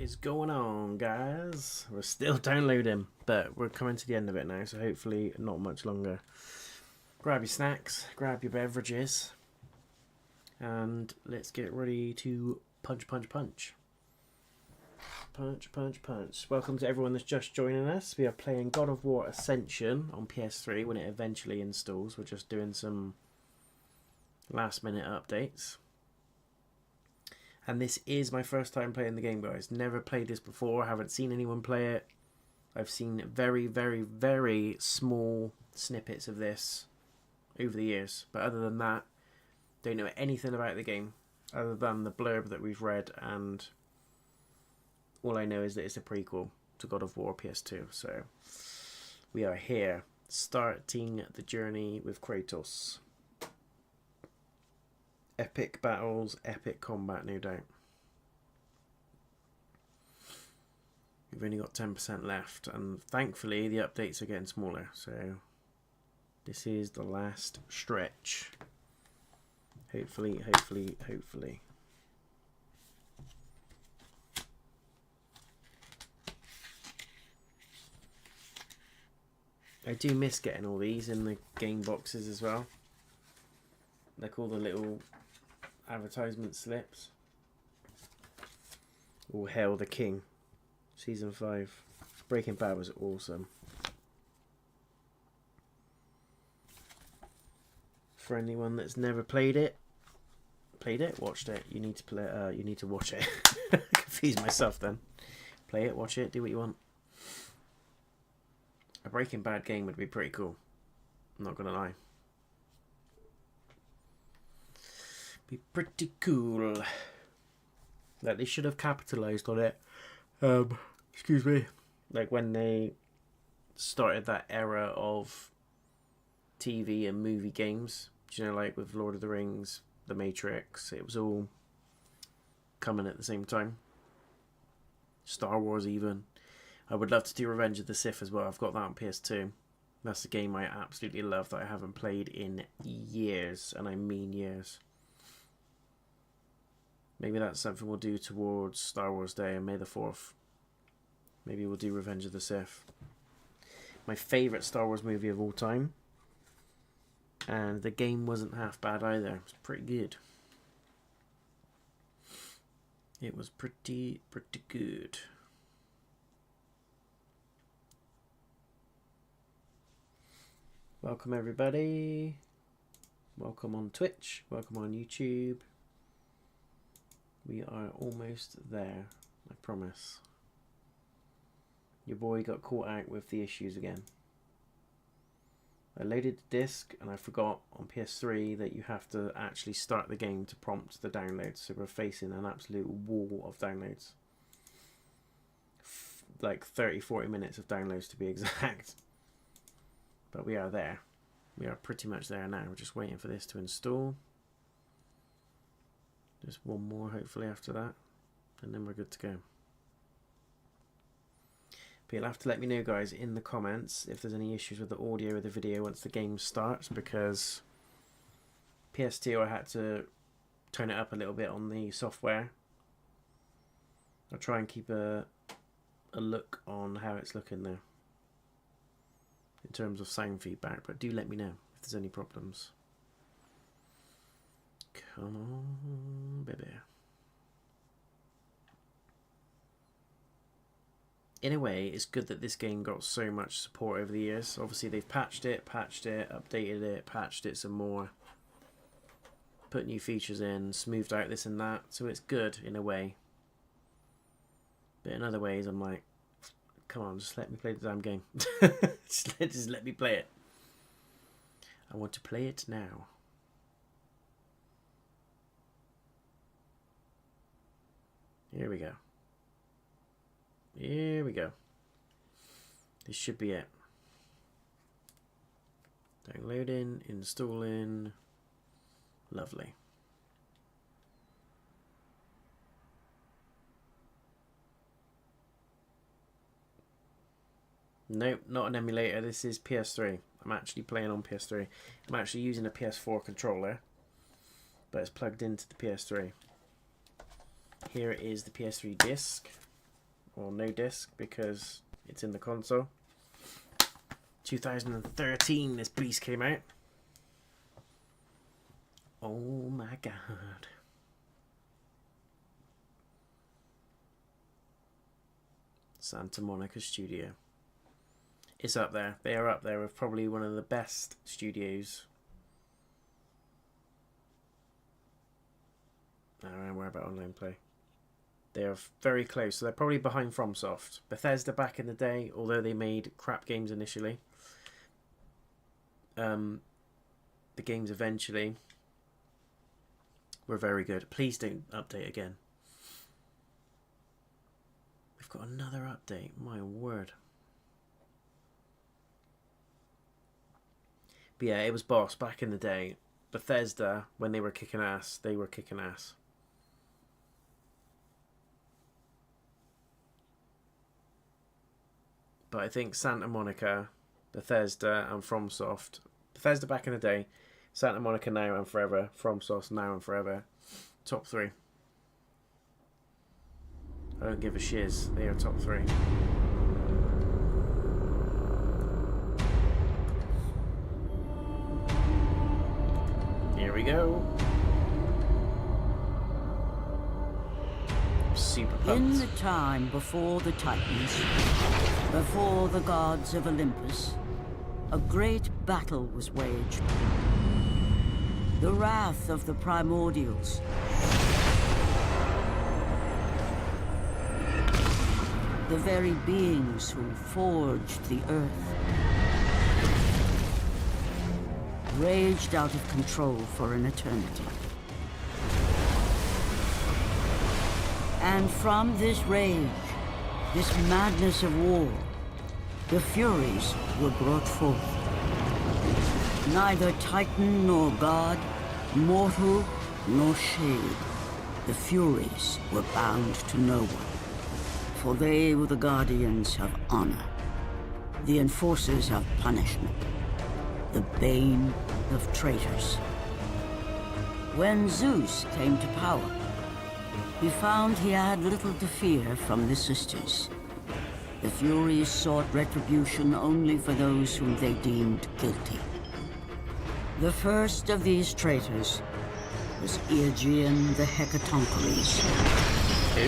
A: is going on, guys? We're still downloading, but we're coming to the end of it now, so hopefully not much longer. Grab your snacks, grab your beverages, and let's get ready to punch, punch, punch. Punch, punch, punch. Welcome to everyone that's just joining us. We are playing God of War Ascension on PS3 when it eventually installs. We're just doing some last minute updates. And this is my first time playing the game, guys. Never played this before. Haven't seen anyone play it. I've seen very, very, very small snippets of this over the years. But other than that, don't know anything about the game other than the blurb that we've read, and all I know is that it's a prequel to God of War PS2. So we are here, starting the journey with Kratos. Epic battles, epic combat, no doubt. We've only got 10% left, and thankfully the updates are getting smaller, so this is the last stretch. Hopefully, hopefully, hopefully. I do miss getting all these in the game boxes as well. Like all the little advertisement slips. All hail the king. Season 5. Breaking Bad was awesome. For anyone that's never played it, watched it, you need to play. You need to watch it. Confuse myself then. Play it, watch it, do what you want. A Breaking Bad game would be pretty cool. I'm not gonna lie. Be pretty cool. Like, they should have capitalized on it. Excuse me. Like when they started that era of TV and movie games. You know, like with Lord of the Rings, The Matrix. It was all coming at the same time. Star Wars even. I would love to do Revenge of the Sith as well. I've got that on PS2. That's a game I absolutely love that I haven't played in years, and I mean years. Maybe that's something we'll do towards Star Wars Day on May the 4th. Maybe we'll do Revenge of the Sith. My favourite Star Wars movie of all time. And the game wasn't half bad either. It was pretty good. It was pretty good. Welcome everybody. Welcome on Twitch. Welcome on YouTube. We are almost there, I promise. Your boy got caught out with the issues again. I loaded the disc and I forgot on PS3 that you have to actually start the game to prompt the downloads. So we're facing an absolute wall of downloads. Like 30-40 minutes of downloads to be exact. But we are there. We are pretty much there now. We're just waiting for this to install. Just one more hopefully after that. And then we're good to go. But you'll have to let me know, guys, in the comments if there's any issues with the audio or the video once the game starts, because PS2 I had to turn it up a little bit on the software. I'll try and keep a look on how it's looking there in terms of sound feedback, but do let me know if there's any problems. Come on, baby. In a way, it's good that this game got so much support over the years. Obviously, they've patched it, updated it, patched it some more, put new features in, smoothed out this and that. So it's good in a way. But in other ways, I'm like, come on, just let me play the damn game. just let me play it. I want to play it now. Here we go. Here we go. This should be it. Downloading, installing. Lovely. Nope, not an emulator. This is PS3. I'm actually playing on PS3. I'm actually using a PS4 controller, but it's plugged into the PS3. Here is the PS3 disc. or no disc because it's in the console. 2013 this beast came out. Oh my god. Santa Monica Studio. It's up there. They are up there with probably one of the best studios. I don't worry about online play. They are very close. So they're probably behind FromSoft. Bethesda back in the day, although they made crap games initially. The games eventually were very good. Please don't update again. We've got another update. My word. But yeah, it was boss back in the day. Bethesda, when they were kicking ass, they were kicking ass. But I think Santa Monica, Bethesda, and FromSoft. Bethesda back in the day, Santa Monica now and forever, FromSoft now and forever. Top 3. I don't give a shiz. They are top 3. Here we go. Super pumped.
B: In the time before the Titans, before the gods of Olympus, a great battle was waged. The wrath of the primordials. The very beings who forged the earth. Raged out of control for an eternity. And from this rage, this madness of war, the Furies were brought forth. Neither Titan nor God, mortal nor shade, the Furies were bound to no one. For they were the guardians of honor, the enforcers of punishment, the bane of traitors. When Zeus came to power, he found he had little to fear from the sisters. The Furies sought retribution only for those whom they deemed guilty. The first of these traitors was Aegean the Hecatoncheires.
A: Who?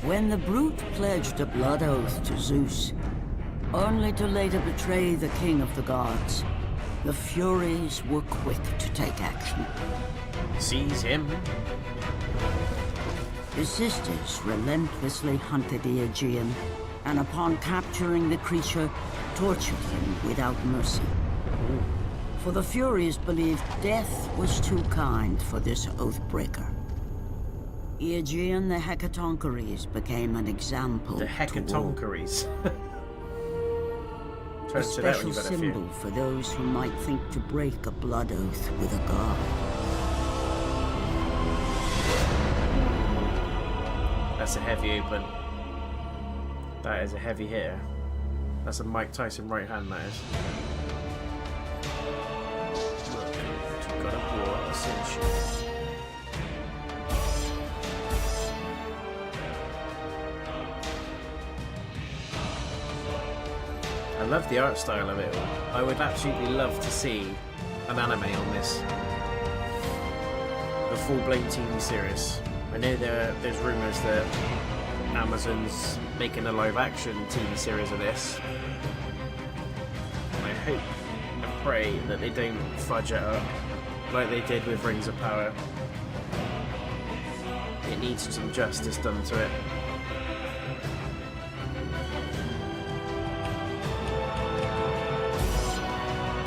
B: When the brute pledged a blood oath to Zeus, only to later betray the king of the gods, the Furies were quick to take action.
A: Seize him.
B: The sisters relentlessly hunted the Aegean, and upon capturing the creature, tortured him without mercy. For the Furies believed death was too kind for this oath-breaker. Aegean the Hecatoncheires became an example.
A: The Hecatoncheires.
B: A special symbol for those who might think to break a blood oath with a god.
A: That's a heavy open. That is a heavy hitter. That's a Mike Tyson right hand, that is. Welcome to God of War Ascension. I love the art style of it all. I would absolutely love to see an anime on this. The full-blown TV series. I know there's rumours that Amazon's making a live-action TV series of this. And I hope and pray that they don't fudge it up like they did with Rings of Power. It needs some justice done to it.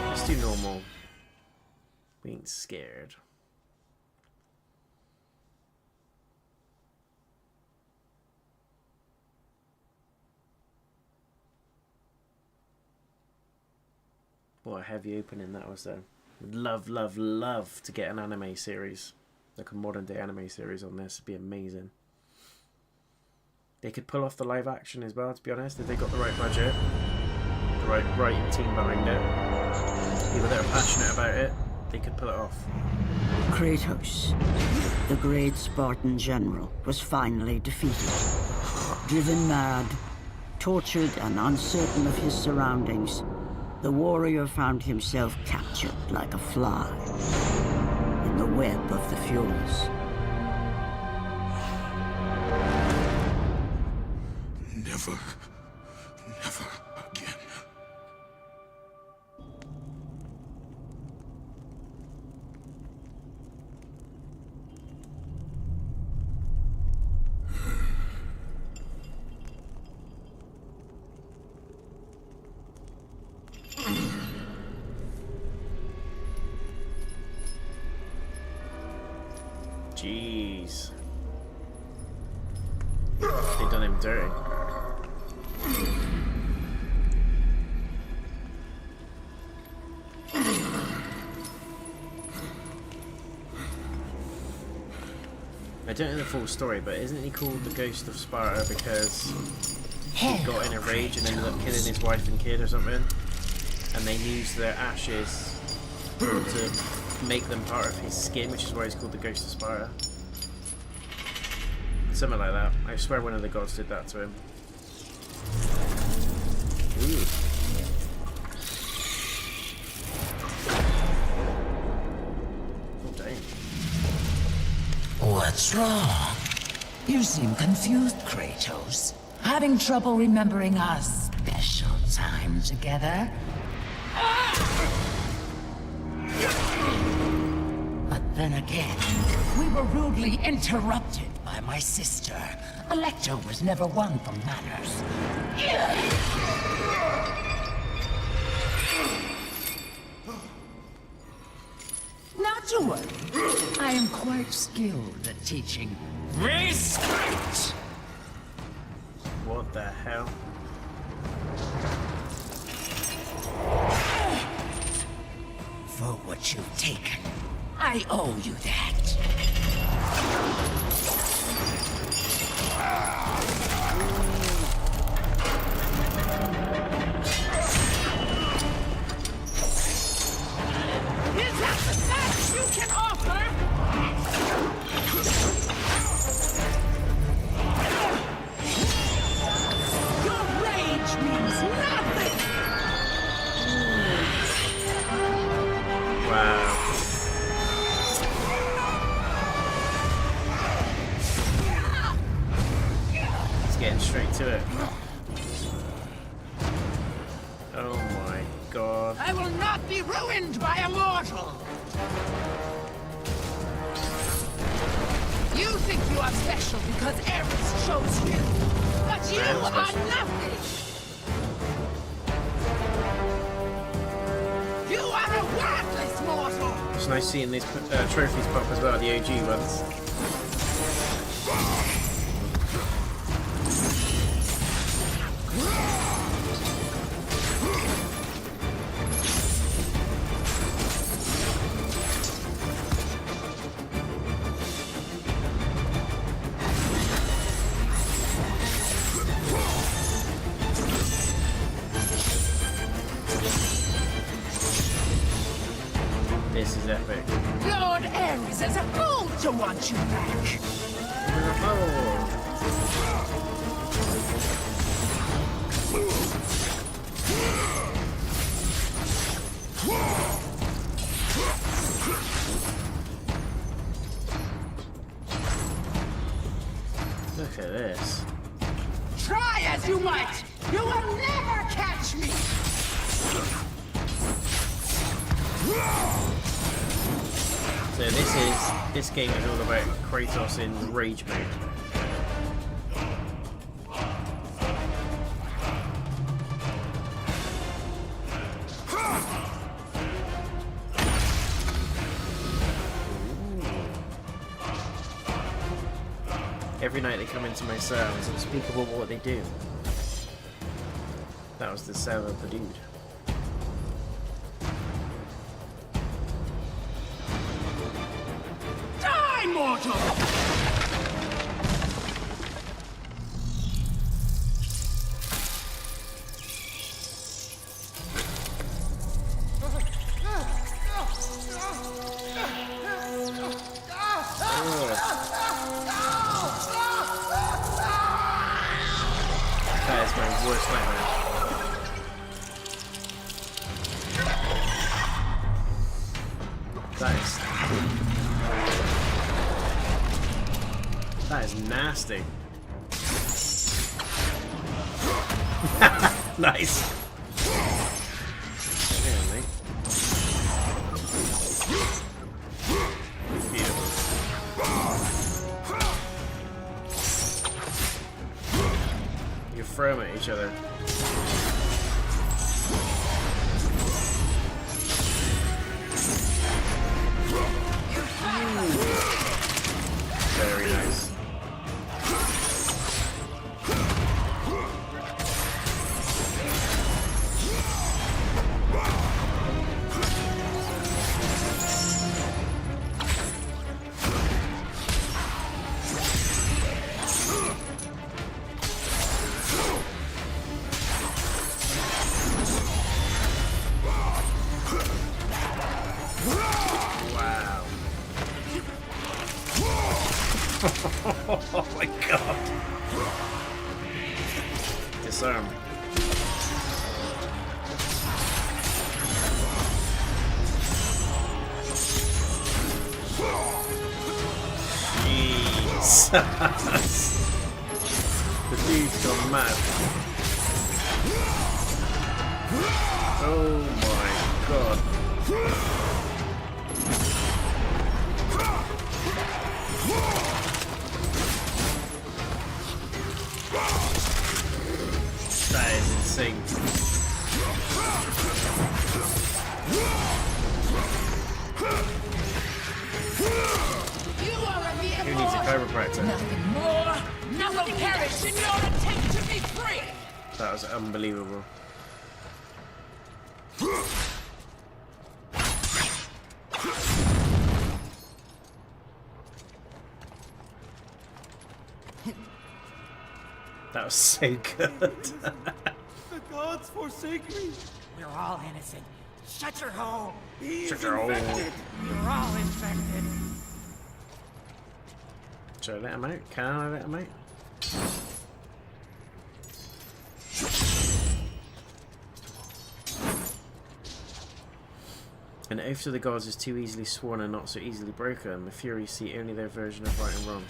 A: Let's do normal. We ain't scared. What a heavy opening that was though. Would love, love, love to get an anime series. Like a modern day anime series on this. It'd be amazing. They could pull off the live action as well, to be honest, if they got the right budget. The right writing team behind it. People that are passionate about it. they could pull it off.
B: Kratos, the great Spartan general, was finally defeated. Driven mad, tortured and uncertain of his surroundings, the warrior found himself captured like a fly in the web of the Furies.
C: Never, never again.
A: Jeez. They done him dirty. I don't know the full story, but isn't he called the Ghost of Sparta because he got in a rage and ended up killing his wife and kid or something? And they used their ashes to make them part of his skin, which is why he's called the Ghost of Sparta. Something like that. I swear one of the gods did that to him. Ooh. Oh, dang.
D: What's wrong? You seem confused, Kratos. Having trouble remembering our special time together? But then again, we were rudely interrupted by my sister. Electra was never one for manners. Not to worry. I am quite skilled at teaching respect.
A: What the hell?
D: For what you've taken, I owe you that. Is that the best you can offer? Your rage means nothing!
A: Wow. It's getting straight to it. Oh my god.
D: I will not be ruined by a mortal! You think you are special because Ares chose you, but you
A: I am
D: are
A: special.
D: nothing! You are a worthless mortal!
A: It's nice seeing these trophies pop as well, the OG ones. This is epic.
D: Lord Ares is a fool to want you back!
A: Oh. Look at this.
D: Try as you might, you will never catch me!
A: So this game is all about Kratos in rage mode. Every night they come into my cell, it's unspeakable what they do. That was the cell of the dude.
D: Die, mortal!
A: worst nightmare. That is nasty. Nice. Really? Beautiful. You throw them at each other. Very nice. Oh my god. Disarm. Jesus. The dude's gone mad. Oh my god. That is insane. Who needs a chiropractor?
D: Nothing more, nothing perish in your attempt to be free.
A: That was unbelievable. That was so good.
E: The gods forsake me.
F: We're all innocent. Shut your hole.
E: He
A: Shut
E: is
A: your hole.
E: infected.
F: You're all infected.
A: Should I let him out? Can I let him out? An oath to the gods is too easily sworn and not so easily broken. The Furies see only their version of right and wrong.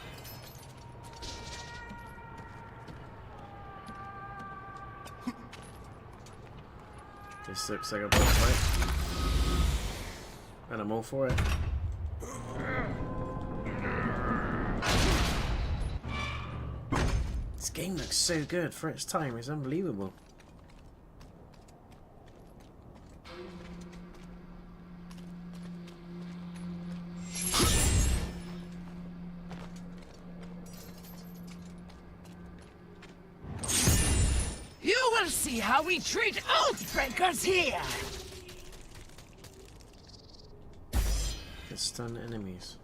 A: This looks like a boss fight. And I'm all for it. This game looks so good for its time, it's unbelievable.
D: You will see how we treat Oathbreakers here.
A: Can stun enemies.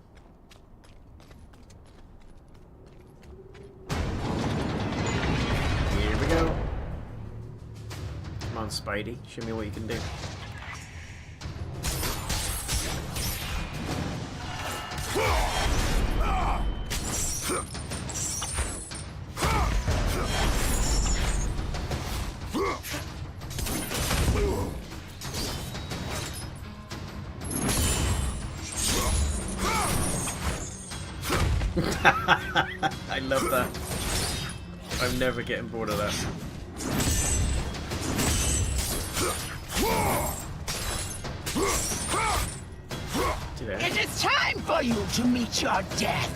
A: Here we go. Come on, Spidey. Show me what you can do. I love that. I'm never getting bored of that.
D: It is time for you to meet your death.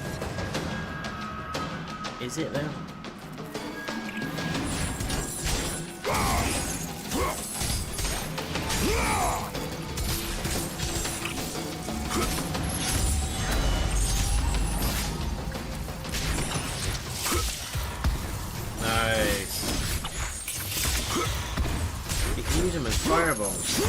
A: Is it though? Nice. You can use them as fireballs.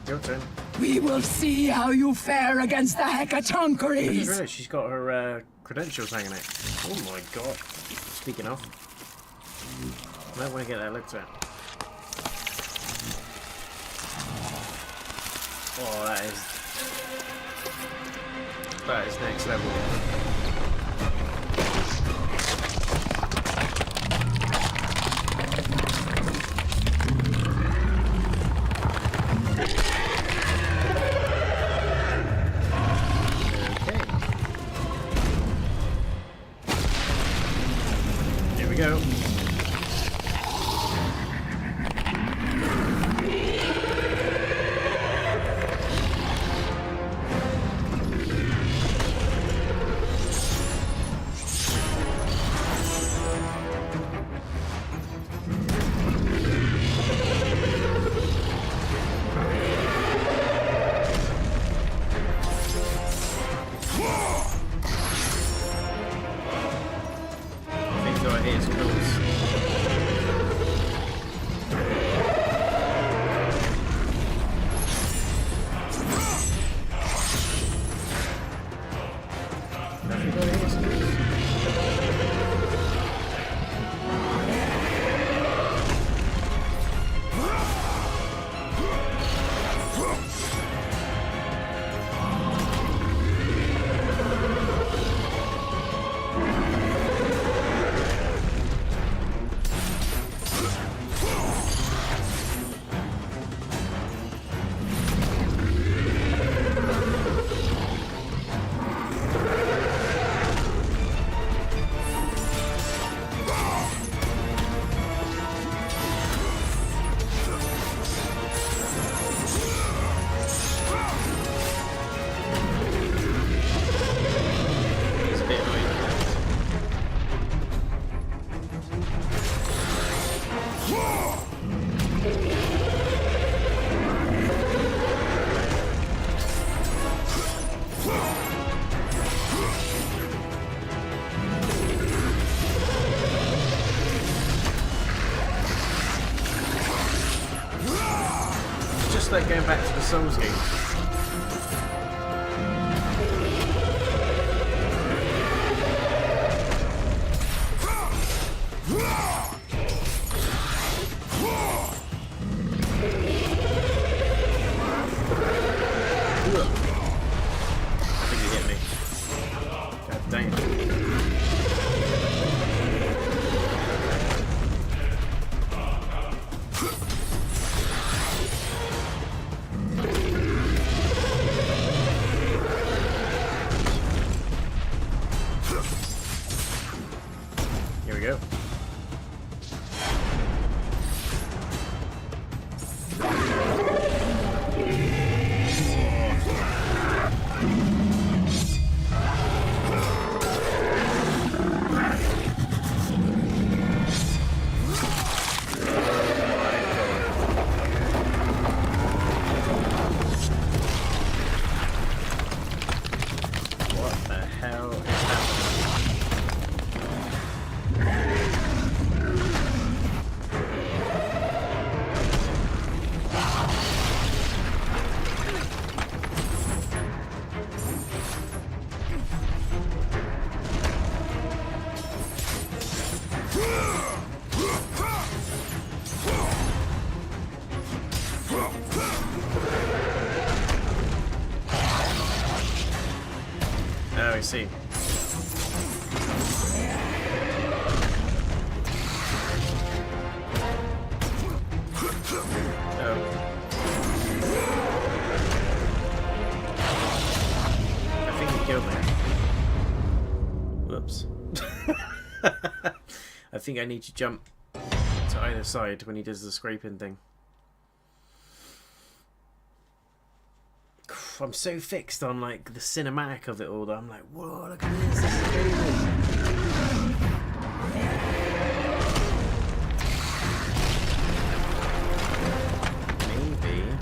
A: Your turn.
D: We will see how you fare against the
A: I just
D: Hecatoncheires.
A: realised she's got her credentials hanging out. Oh my god. Speaking of. I might want to get that looked at. Oh, that is next level. just like going back to the Souls game. I think he hit me. God dang it. Here we go. What the hell is happening? Oh, I see. Oh. I think he killed me. Whoops. I think I need to jump to either side when he does the scraping thing. I'm so fixed on like the cinematic of it all that I'm like, whoa, look at this, this is crazy. Maybe.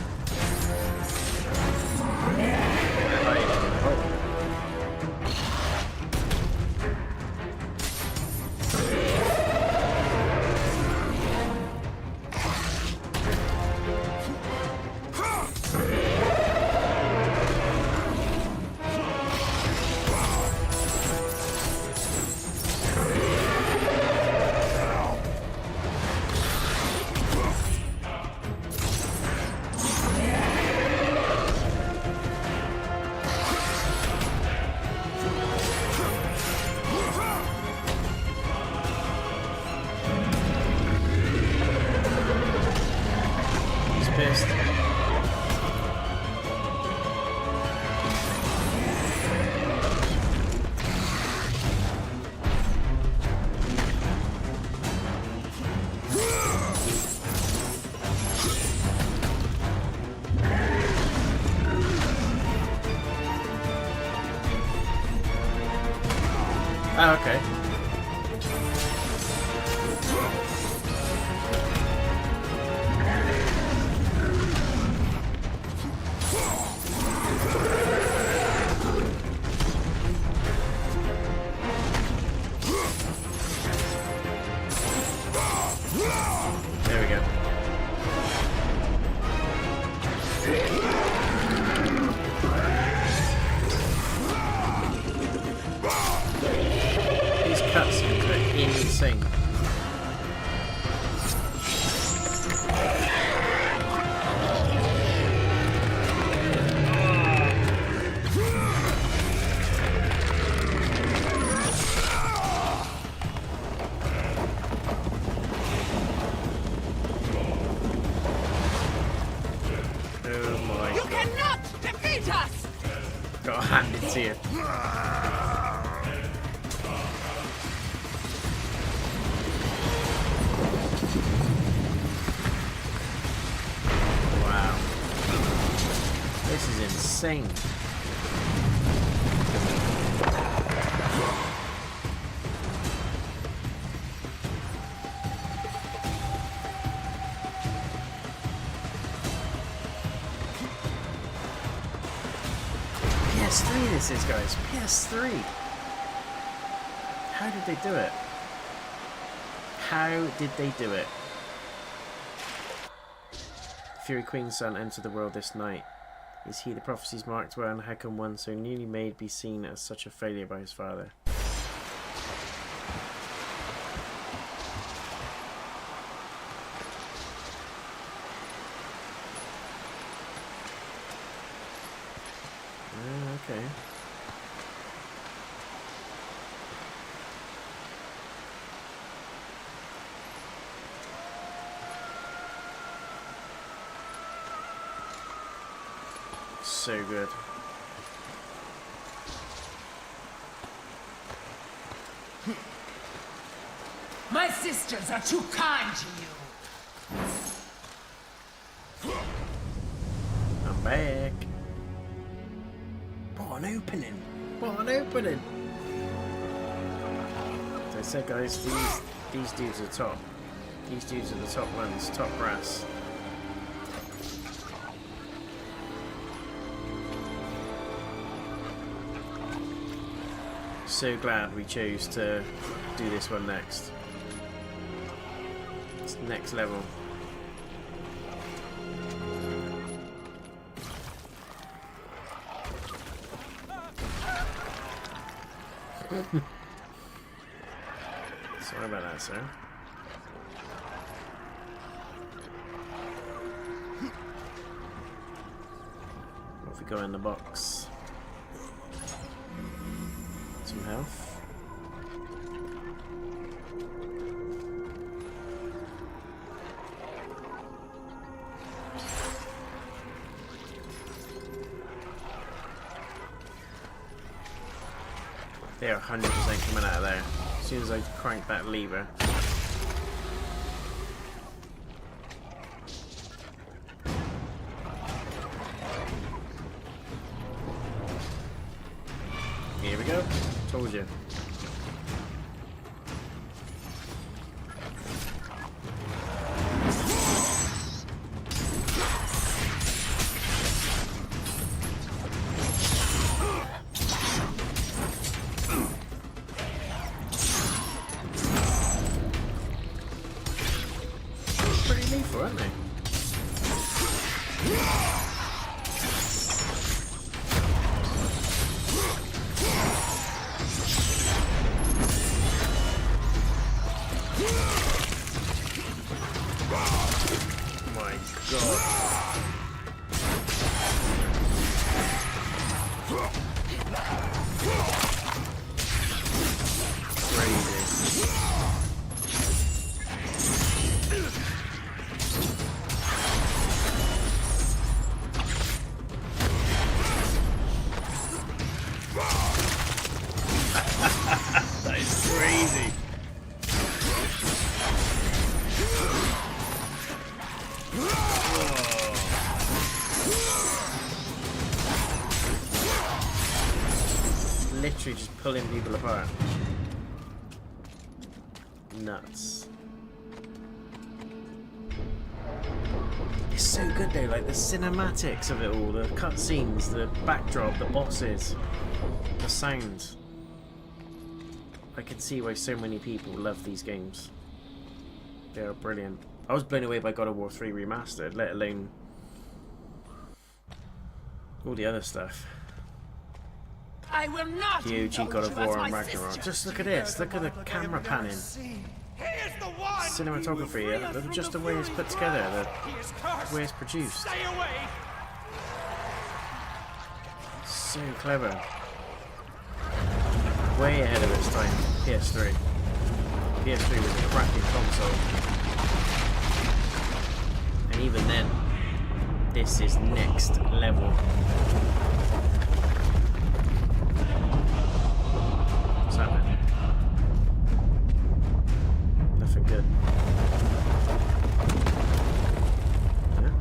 A: Pissed. Oh, okay. There we go. These cutscenes are insane. Got handed to you. Wow. This is insane. PS3 this is, guys. PS3. How did they do it? How did they do it? Fury Queen's son entered the world this night. Is he the prophecies marked well, and how can one so newly made be seen as such a failure by his father? Okay. So good.
D: My sisters are too kind to you.
A: I'm back. What an opening! What an opening! As I said, guys, these dudes are top. These dudes are the top ones, top brass. So glad we chose to do this one next. It's next level. Sorry about that, sir. What have we got in the box? Some health. They are 100% coming out of there as soon as I crank that lever. Here we go. Told you. Pretty lethal, aren't they? My God. Crazy. That is crazy. Literally just pulling people apart. Nuts. It's so good though, like the cinematics of it all, the cutscenes, the backdrop, the bosses, the sounds. I can see why so many people love these games. They are brilliant. I was blown away by God of War 3 Remastered, let alone all the other stuff.
D: I will not.
A: The OG God of War and Ragnarok. Just look at this. Look at the camera panning.
F: He is the one.
A: Cinematography. Just the way it's put together.
F: He is cursed.
A: The way it's produced.
F: Stay away.
A: So clever. Way ahead of its time. PS3. PS3 was a cracking console. And even then, this is next level. What's happening? Nothing good. Yeah?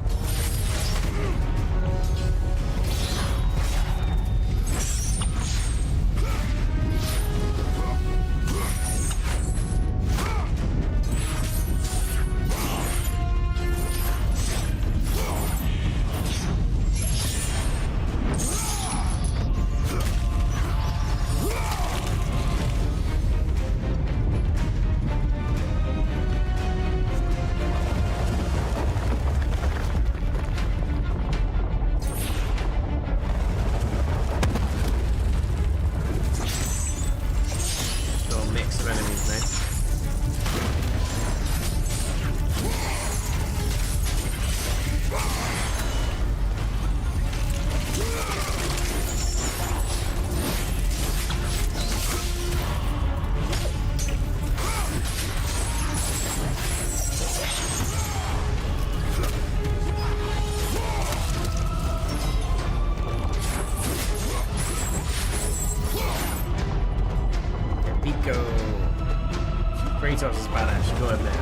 A: Kratos is badass, you gotta admit.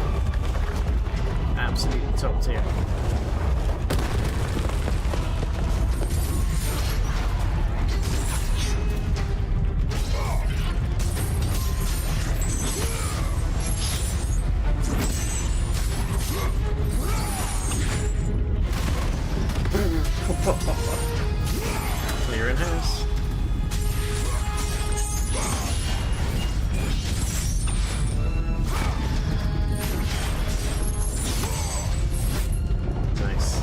A: Absolutely top tier. Clear in house. Nice.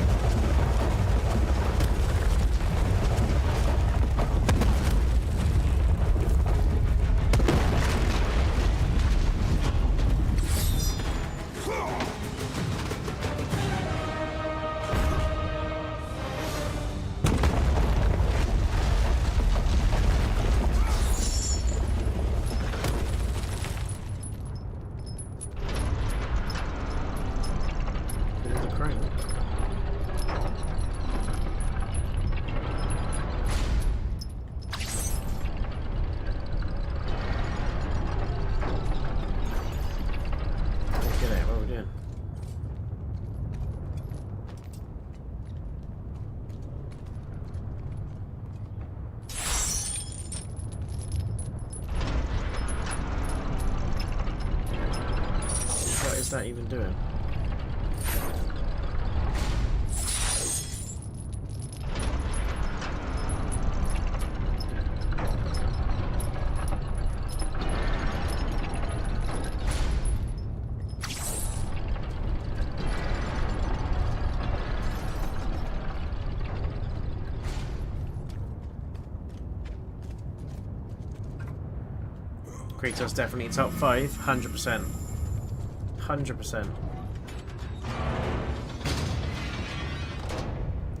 A: Bit of the crane. Get out, what are we doing? What is that even doing? Kratos definitely top 5, 100%. 100%.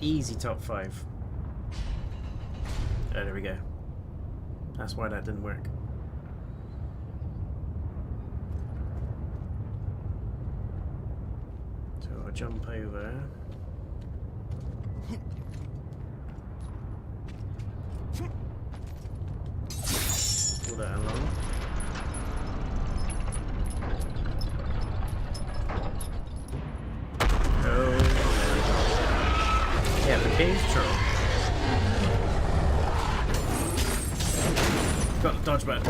A: Easy top 5. Oh, there we go. That's why that didn't work. So I'll jump over. Pull that along. Yeah, the cave troll. Got the dodge button.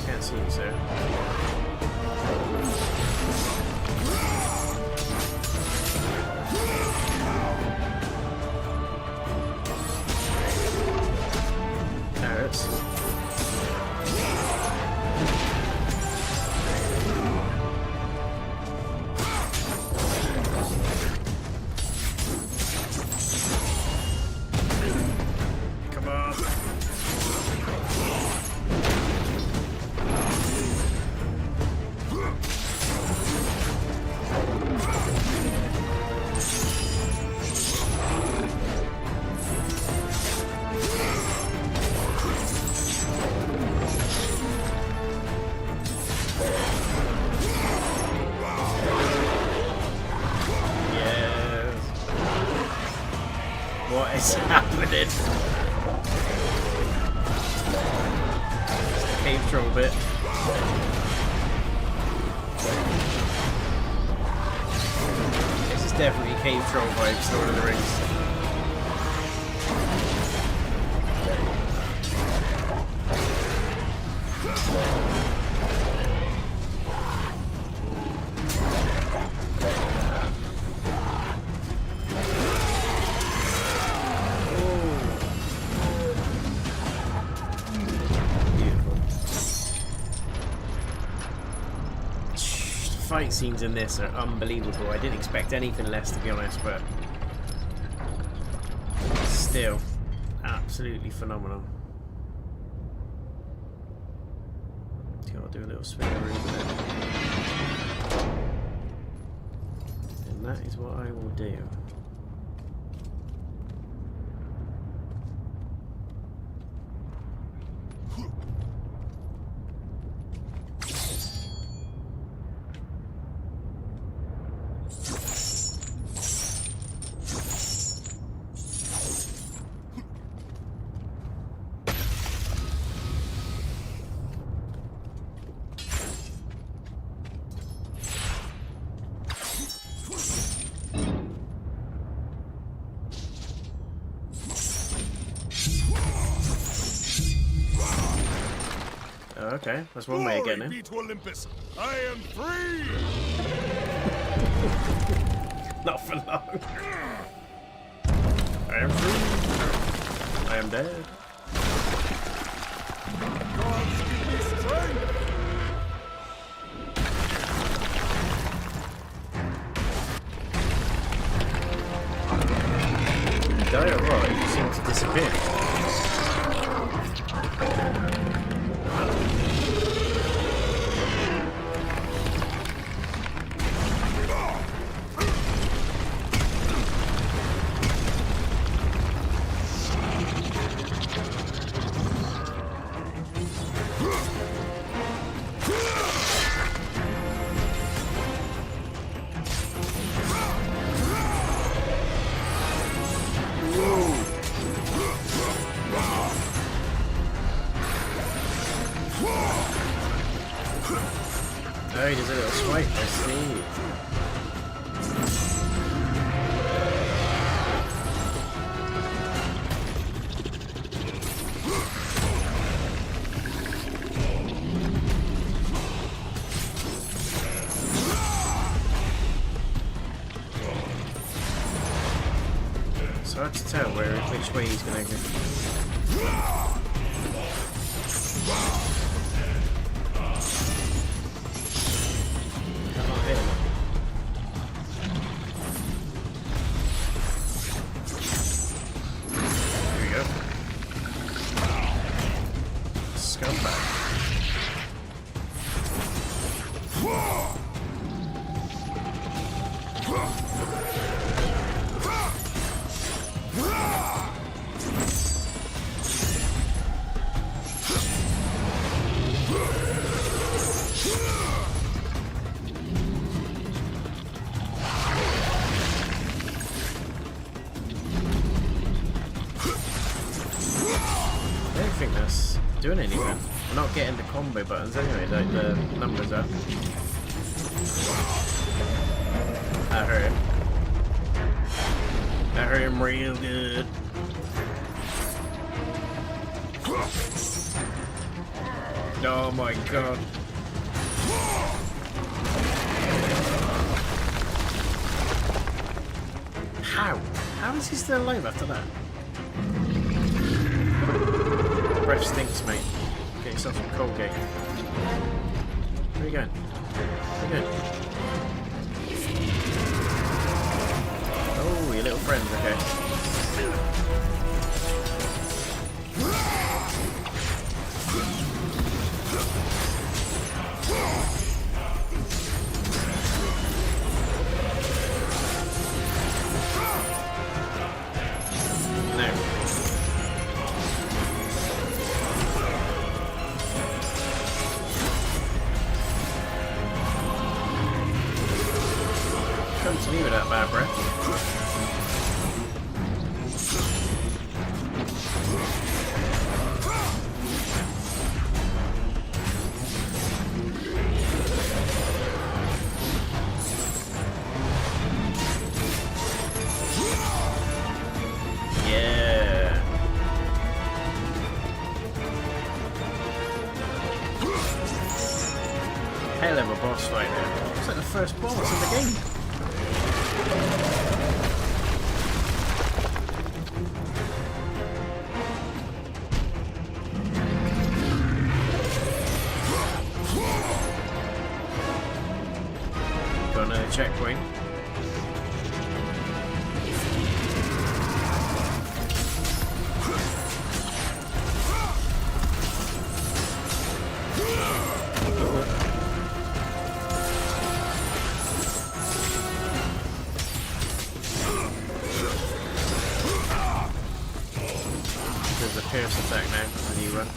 A: Can't see you, sir. There it is. What is happening? Cave troll bit. This is definitely cave troll vibes, Lord of the Rings. Fight scenes in this are unbelievable. I didn't expect anything less, to be honest, but still absolutely phenomenal. So I'll do a little spin around there. And that is what I will do. Okay, that's one way of
C: Glory
A: getting
C: be
A: it.
C: to Olympus. I am free.
A: Not for long. I am free. I am dead.
C: Gods give me strength.
A: Die alright, you seem to disappear. Oh, he does a little swipe, I see. It's hard to tell which way he's going to go. I don't think that's doing anything. We're not getting the combo buttons anyway, like the numbers are. That hurt him. That hurt him real good. Oh my god. How? How is he still alive after that? Breath stinks, mate. Get yourself some Colgate. Where are you going? Where are you going? Oh, your little friends, okay. Come to me with that bad breath. Yeah. Hell of a boss fight there. It's like the first boss in the game. Got another checkpoint. There's a pierce attack now when you run.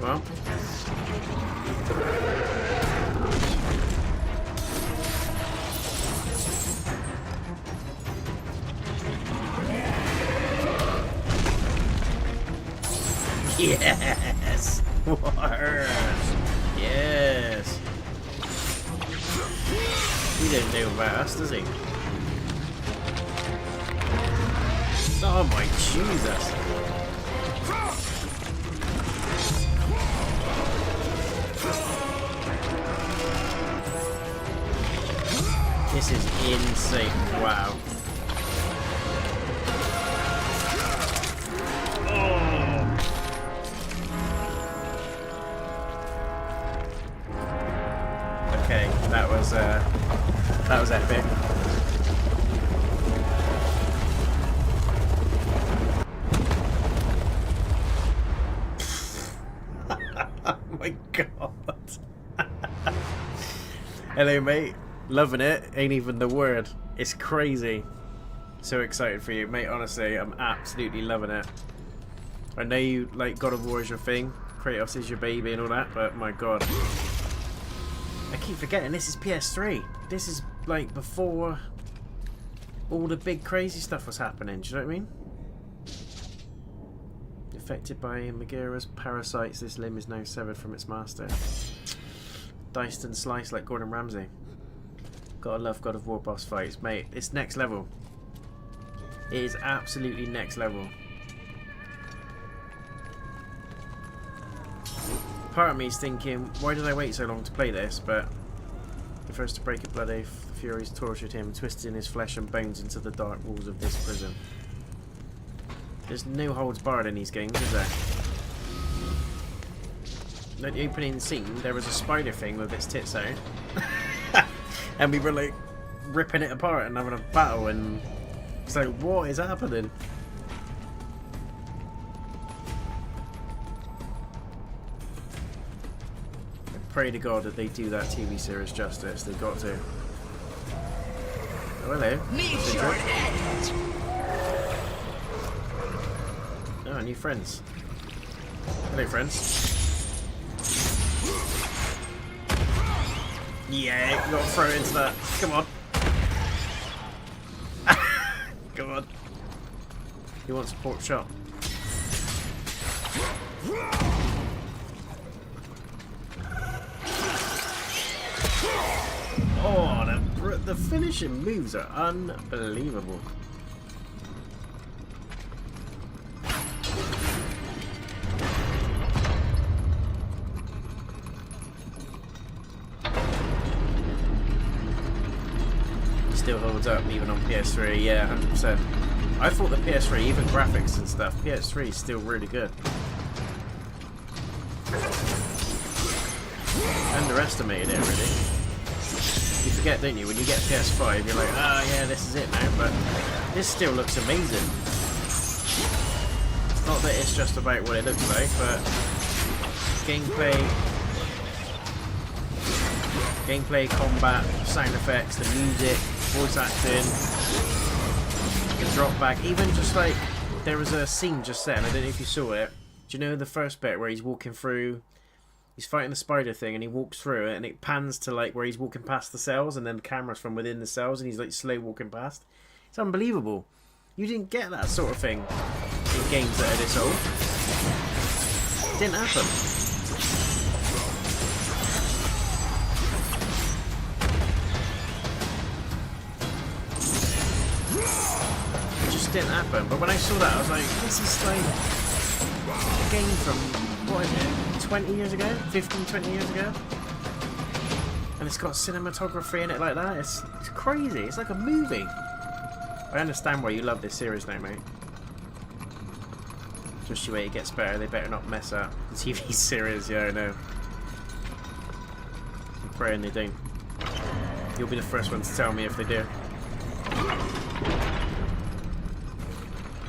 A: Well. Yes! Wars! Yes! He didn't know about us, does he? Oh my Jesus! This is insane. Wow. Okay, that was epic. Oh my god. Hello mate, loving it, ain't even the word. It's crazy. So excited for you, mate, honestly, I'm absolutely loving it. I know you like God of War is your thing, Kratos is your baby and all that, but my god. I keep forgetting this is PS3. This is like before all the big crazy stuff was happening. Do you know what I mean? Affected by Megara's parasites, this limb is now severed from its master. Diced and sliced like Gordon Ramsay. Gotta love God of War boss fights, mate. It's next level. It is absolutely next level. Part of me is thinking, why did I wait so long to play this? But the first to break a blood oath, the Furies tortured him, twisting his flesh and bones into the dark walls of this prison. There's no holds barred in these games, is there? Like the opening scene, there was a spider thing with its tits out. And we were like ripping it apart and having a battle, and it's like, what is happening? Pray to God that they do that TV series justice. They've got to. Oh, hello.
D: Meet your end.
A: Oh, new friends. Hello, friends. Yeah, you gotta throw into that. Come on. Come on. He wants a pork chop. Oh, the finishing moves are unbelievable. Still holds up even on PS3, yeah, 100%. I thought the PS3, even graphics and stuff, PS3 is still really good. Underestimated it, really. You forget, don't you, when you get PS5, you're like, ah, yeah, this is it now, but this still looks amazing. Not that it's just about what it looks like, but gameplay, combat, sound effects, the music, voice acting, the drop back, even just like, there was a scene just then, I don't know if you saw it, do you know the first bit where he's walking through, he's fighting the spider thing and he walks through it and it pans to like where he's walking past the cells and then the camera's from within the cells and he's like slow walking past. It's unbelievable. You didn't get that sort of thing in games that are this old. It didn't happen. It just didn't happen. But when I saw that I was like, this is like a game from, what is it, 20 years ago? 15, 20 years ago? And it's got cinematography in it like that. It's crazy. It's like a movie. I understand why you love this series now, mate. Just the way it gets better, they better not mess up the TV series. Yeah, I know. I'm praying they don't. You'll be the first one to tell me if they do.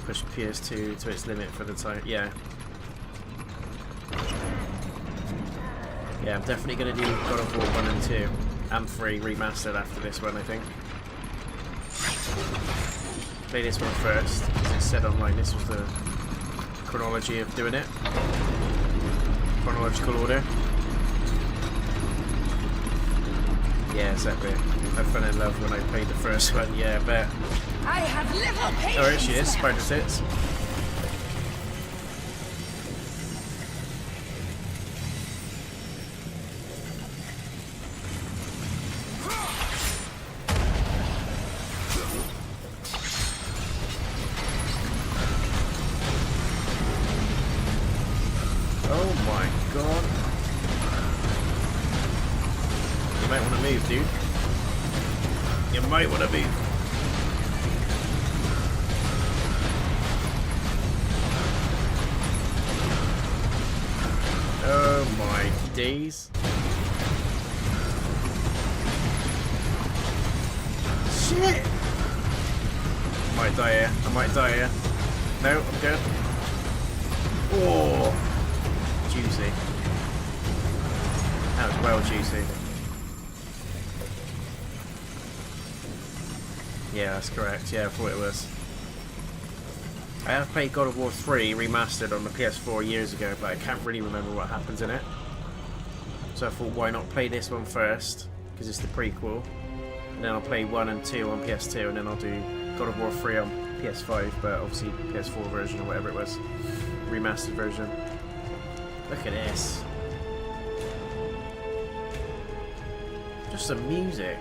A: Push PS2 to its limit for the time. Yeah. Yeah, I'm definitely going to do God of War 1 and 2 and 3 remastered after this one, I think. Play this one first, as it said online, this was the chronology of doing it. Chronological order. Yeah, it's epic. I fell in love when I played the first one, yeah, I bet.
D: I have little patience.
A: Oh, here she is,
D: left.
A: Spider Tits. Oh my god. You might want to move, dude. You might want to move. Oh my days. Shit! I might die here. I might die here. No, I'm good. Oh! Juicy. That was well juicy. Yeah, that's correct. Yeah, I thought it was. I have played God of War 3 remastered on the PS4 years ago, but I can't really remember what happens in it. So I thought, why not play this one first, because it's the prequel. And then I'll play 1 and 2 on PS2, and then I'll do God of War 3 on PS5, but obviously PS4 version or whatever it was. Remastered version. Look at this. Just some music.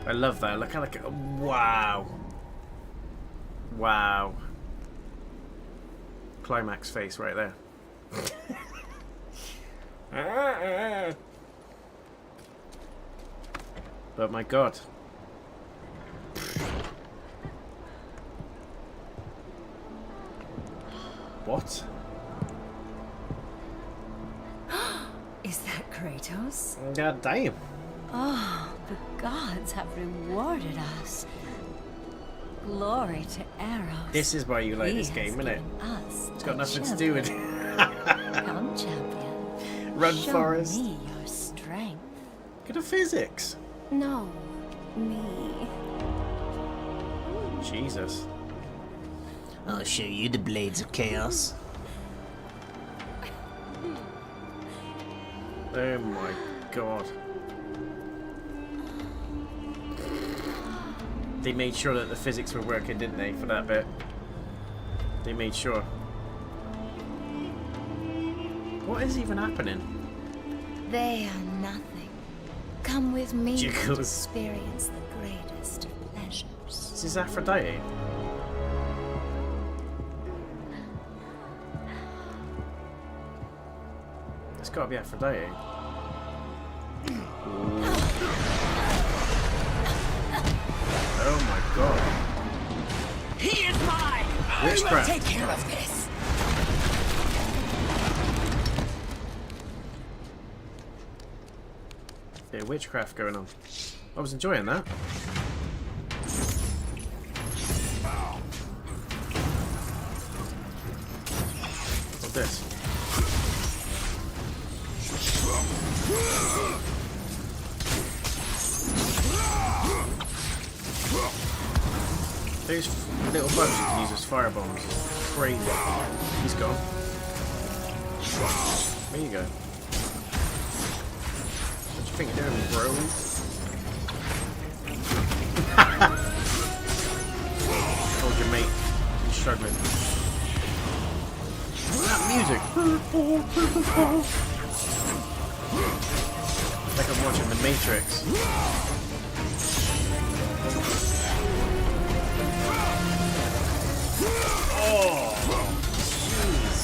A: I love that. Look how wow. Wow. Climax face right there. But my god. What?
G: Is that Kratos?
A: God damn.
G: Oh, the gods have rewarded us. Glory to Eros.
A: This is why you like
G: He
A: this
G: has
A: game, isn't it?
G: given us
A: It's got
G: a
A: nothing to do with it.
G: Come, champion.
A: Run,
G: Show
A: Forrest.
G: me your strength.
A: Look at the physics.
G: No, me.
A: Jesus.
H: I'll show you the blades of chaos.
A: Oh my god. They made sure that the physics were working, didn't they, for that bit? They made sure. What is even happening?
G: They are nothing. Come with me to
A: Jiggles.
G: experience the greatest of pleasures.
A: Is this Aphrodite? It's gotta be Aphrodite. Oh my god.
D: He is mine. I will
A: Witchcraft.
D: take care of this.
A: Bit of witchcraft going on. I was enjoying that. What's this? Those little bugs you can use as fire bombs. Crazy. He's gone. There you go. What do you think you're doing, bro? Told your mate. He's struggling. That music. Like I'm watching The Matrix. Oh, jeez.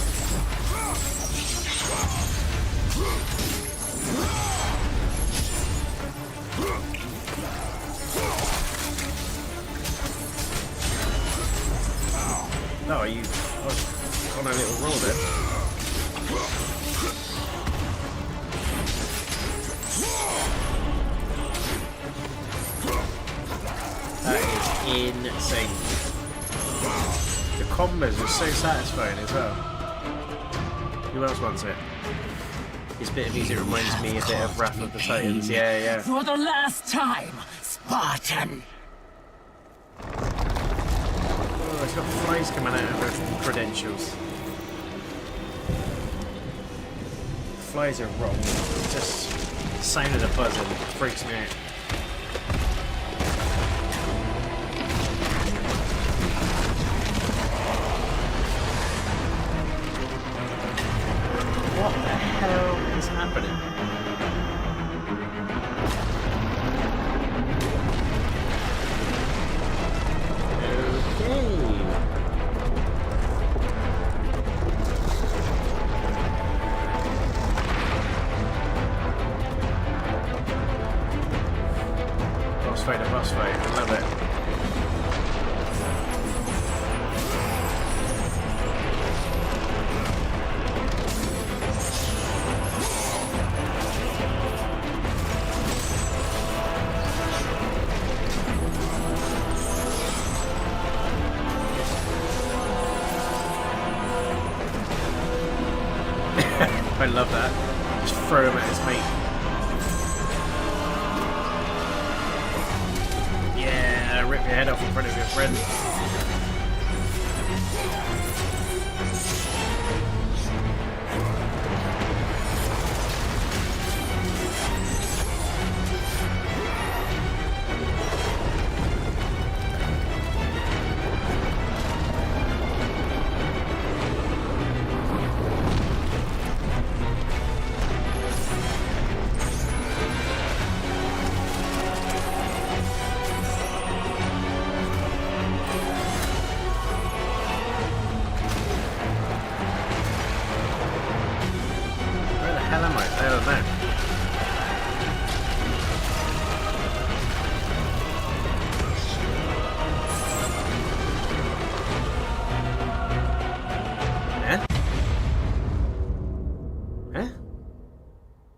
A: No, you was on a little roll there. That is insane. The combos are so satisfying as well. Who else wants it? This bit of music reminds me a bit of Wrath of the Titans. Yeah, yeah.
D: For the last time, Spartan!
A: Oh, it's got flies coming out of her credentials. Flies are wrong. Just sound of the buzzing freaks me out. What the hell is happening? Okay. Boss fight, I love it. I love that. Just throw him at his mate. Yeah, rip your head off in front of your friend.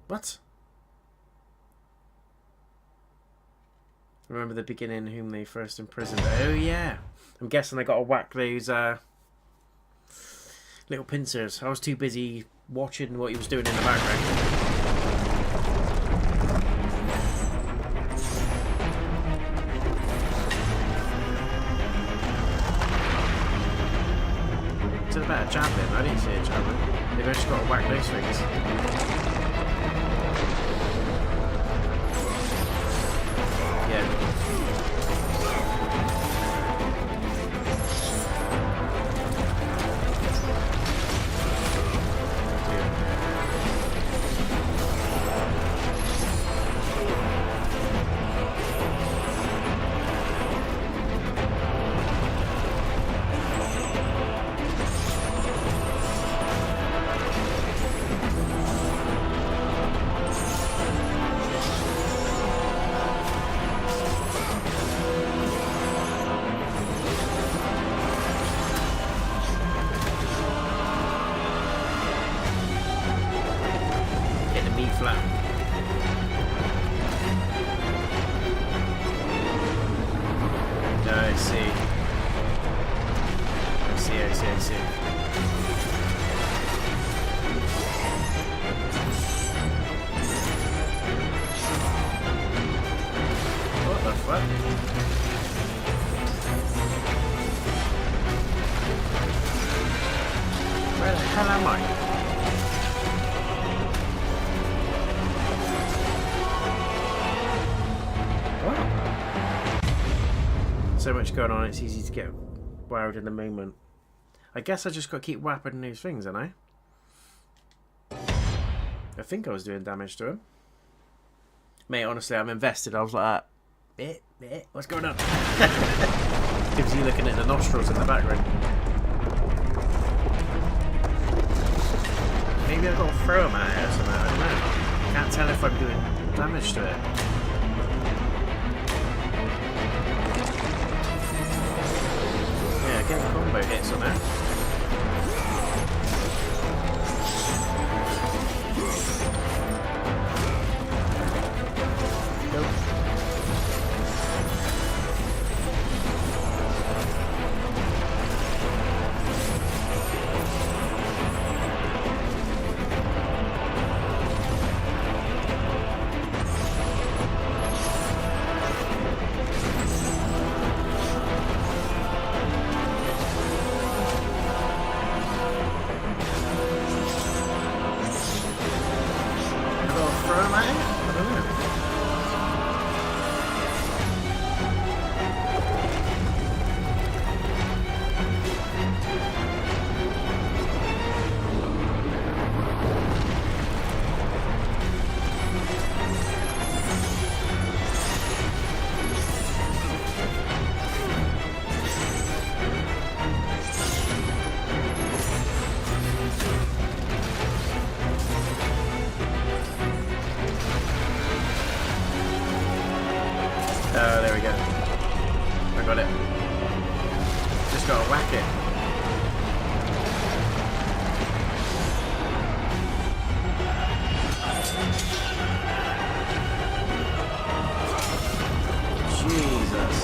A: What? Remember the beginning, whom they first imprisoned. Oh yeah. I'm guessing I gotta whack those little pincers. I was too busy watching what he was doing in the background. Is it about a javelin? I didn't see a javelin. They've actually got to whack those things. Where the hell am I? What? So much going on, it's easy to get wild in the moment. I guess I just got to keep whapping these things, don't I? I think I was doing damage to him. Mate, honestly, I'm invested. I was like, what's going on? Gives you looking at the nostrils in the background. Maybe I've got to throw him at it or something, I don't know. Can't tell if I'm doing damage to it. Yeah, getting combo hits on it. throw him at him? I don't know. There we go. I got it. Just gotta whack it. Jesus.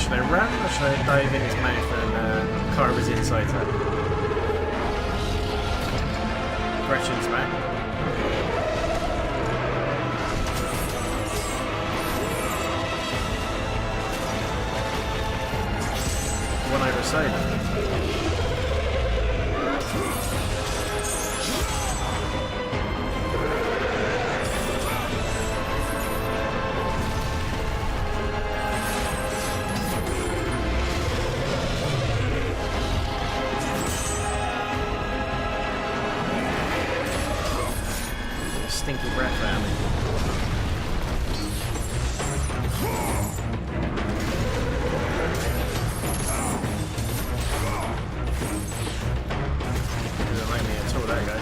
A: Should I run or should I dive in his mouth and carve his insides out? Gretchen's back. One either side. Stinky breath out of me. Doesn't like me at all, that guy.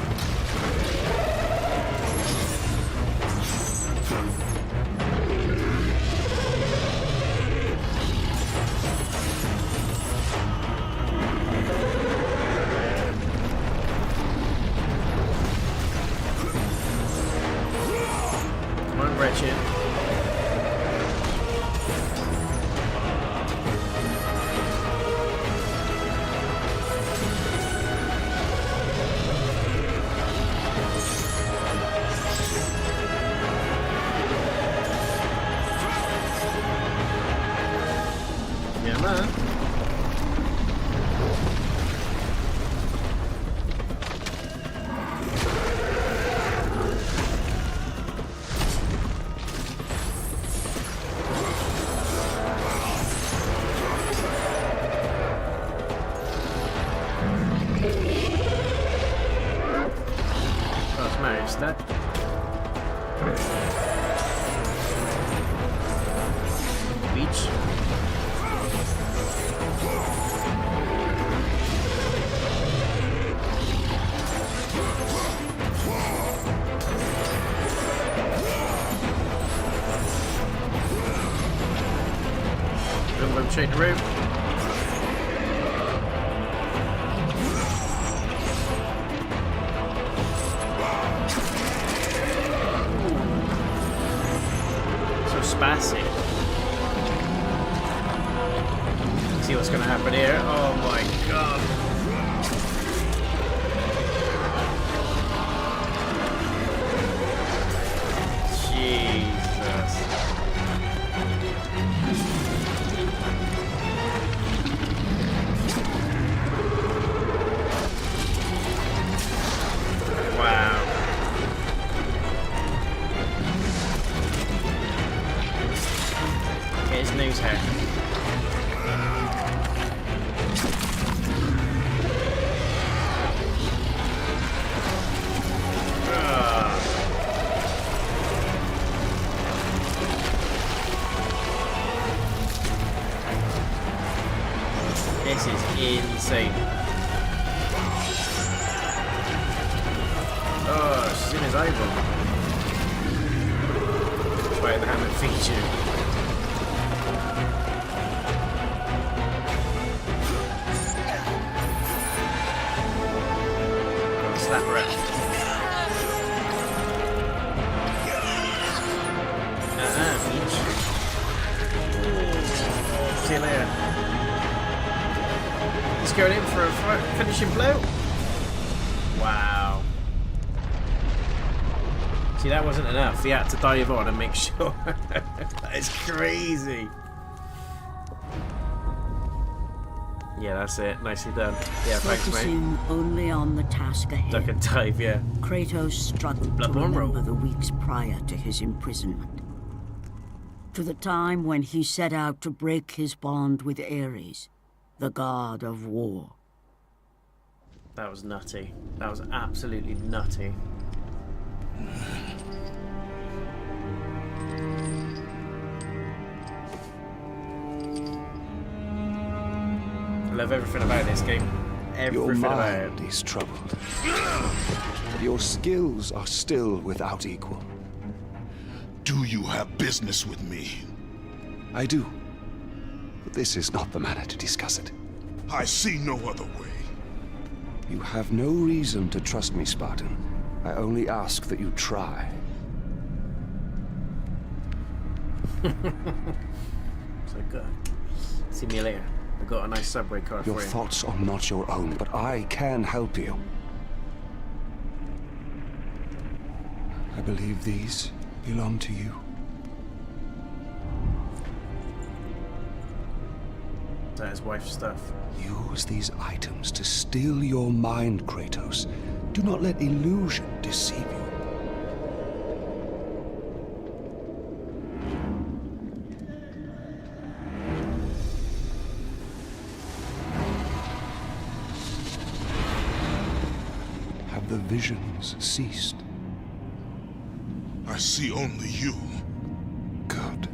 A: Wretched. Yeah, man. That beach. Don't shake the room. Spassy. See what's going to happen here. Oh my god. Jesus. Wow. His nose hair. This is insane. Oh, she's in his eyeball. Right in the hammer feature. Slap her out. Peach. See you later. He's going in for a finishing blow. Wow. See, that wasn't enough. He had to dive on and make sure. That is crazy. Yeah, that's it. Nicely done. Yeah, thanks, mate.
B: Focusing only on the task ahead,
A: Duck and dive, yeah.
B: Kratos struggled to
A: Bloodborne
B: remember
A: roll.
B: the weeks prior to his imprisonment. To the time when he set out to break his bond with Ares, the god of war.
A: That was nutty. That was absolutely nutty. I love everything about this game.
I: Your
A: Everything about it.
I: mind is troubled. But your skills are still without equal.
C: Do you have business with me?
I: I do. But this is not the manner to discuss it.
C: I see no other way.
I: You have no reason to trust me, Spartan. I only ask that you try.
A: So good. See me later. I got a nice subway card
I: Your
A: for you.
I: thoughts are not your own, but I can help you. I believe these belong to you.
A: That his wife's stuff.
I: Use these items to still your mind, Kratos. Do not let illusion deceive you. Have the visions ceased?
C: I see only you.
I: Good.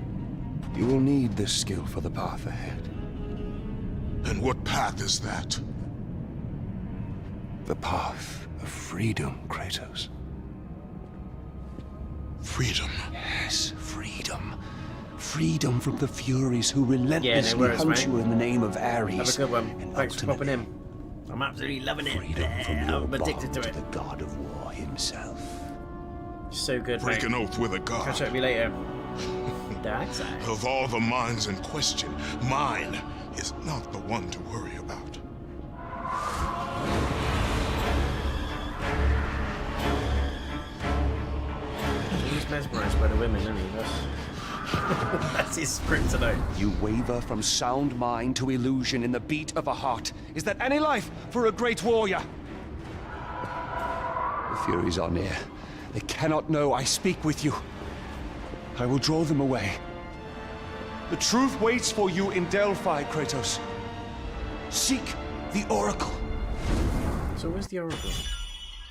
I: You will need this skill for the path ahead.
C: And what path is that?
I: The path of freedom, Kratos.
C: Freedom.
I: Yes, freedom. Freedom from the Furies who
A: Yeah,
I: relentlessly
A: no worries,
I: hunt
A: mate.
I: you in the name of Ares.
A: Have a good one.
I: And
A: Thanks for popping
I: ultimately,
A: in. I'm absolutely loving it.
I: freedom from your
A: I'm addicted to
I: bond
A: it.
I: the god of war himself.
A: So good,
C: Break
A: mate.
C: an oath with a god.
A: Catch up with you later. Dark side.
C: Of all the minds in question, mine is not the one to worry about.
A: He's mesmerised by the women, isn't he? That's his kryptonite.
I: You waver from sound mind to illusion in the beat of a heart. Is that any life for a great warrior? The Furies are near. They cannot know I speak with you. I will draw them away. The truth waits for you in Delphi, Kratos. Seek the Oracle.
A: So where's the Oracle?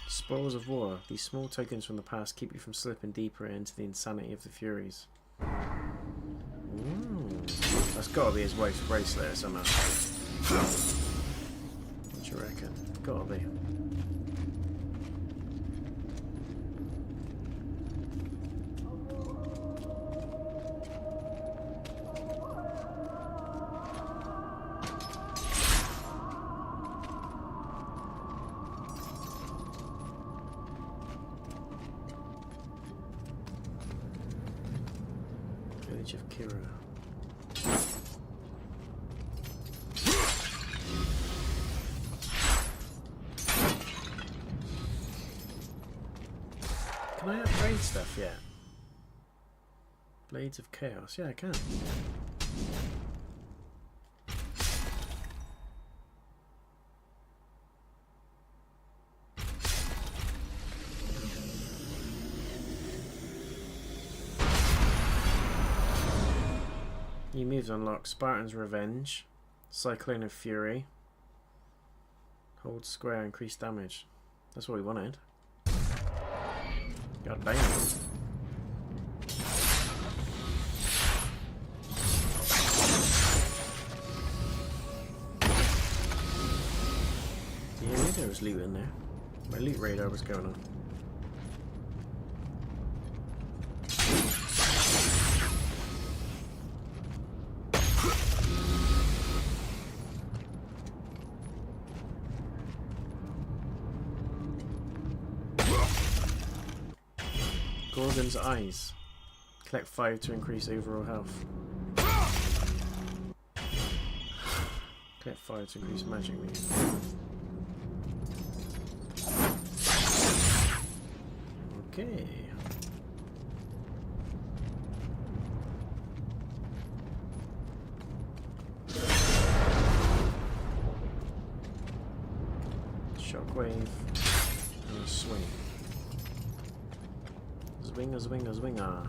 A: Spoils of war. These small tokens from the past keep you from slipping deeper into the insanity of the Furies. Ooh. That's gotta be his wife's bracelet or something. What do you reckon? Gotta be. Village of Kira. Can I upgrade stuff yet? Blades of Chaos. Yeah, I can. New moves unlock Spartan's Revenge, Cyclone of Fury, hold square, increase damage. That's what we wanted. God damn. Yeah, I knew there was loot in there. My loot radar was going on. Gorgon's eyes. Collect 5 to increase overall health. Collect 5 to increase magic meter. Okay. shockwave, and a swing. Zwinger, zwinger, zwinger.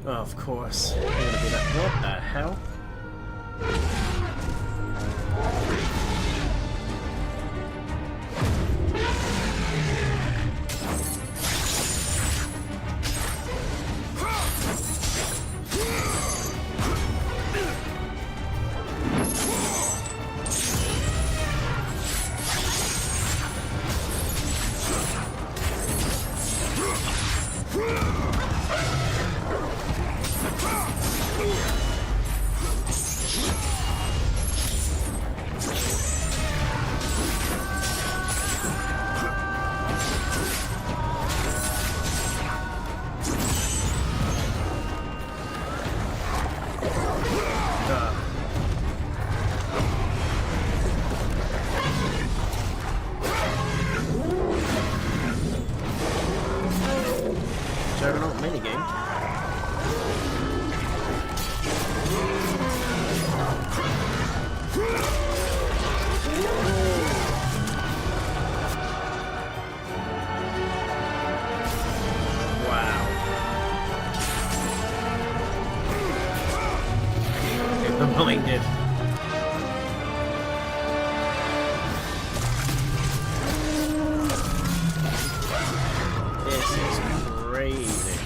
A: Oh, of course. You're gonna be like, what the hell? Blinded. This is crazy.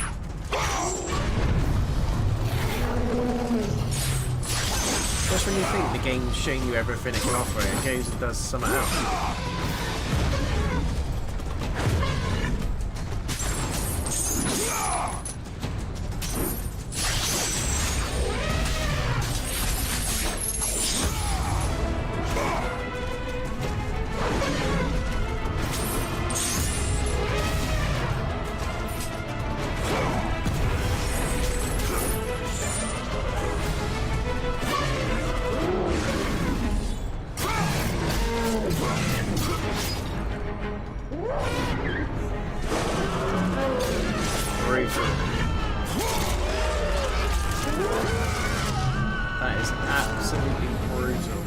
A: Just when you think the game's showing you everything it can offer, it goes and does something else. That is absolutely brutal.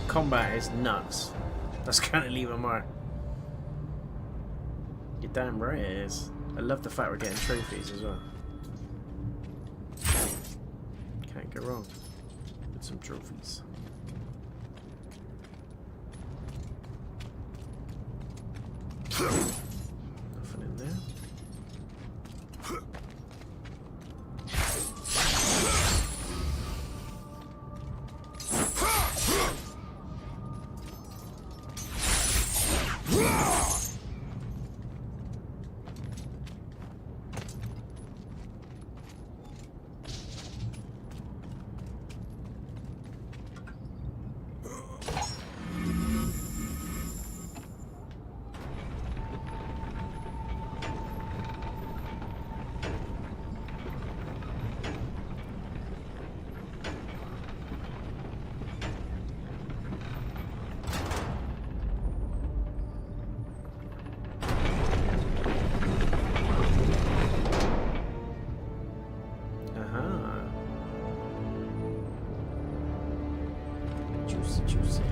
A: Combat is nuts. That's gonna leave a mark. You're damn right it is. I love the fact we're getting trophies as well. Can't go wrong with some trophies. Nothing in there. Juicy.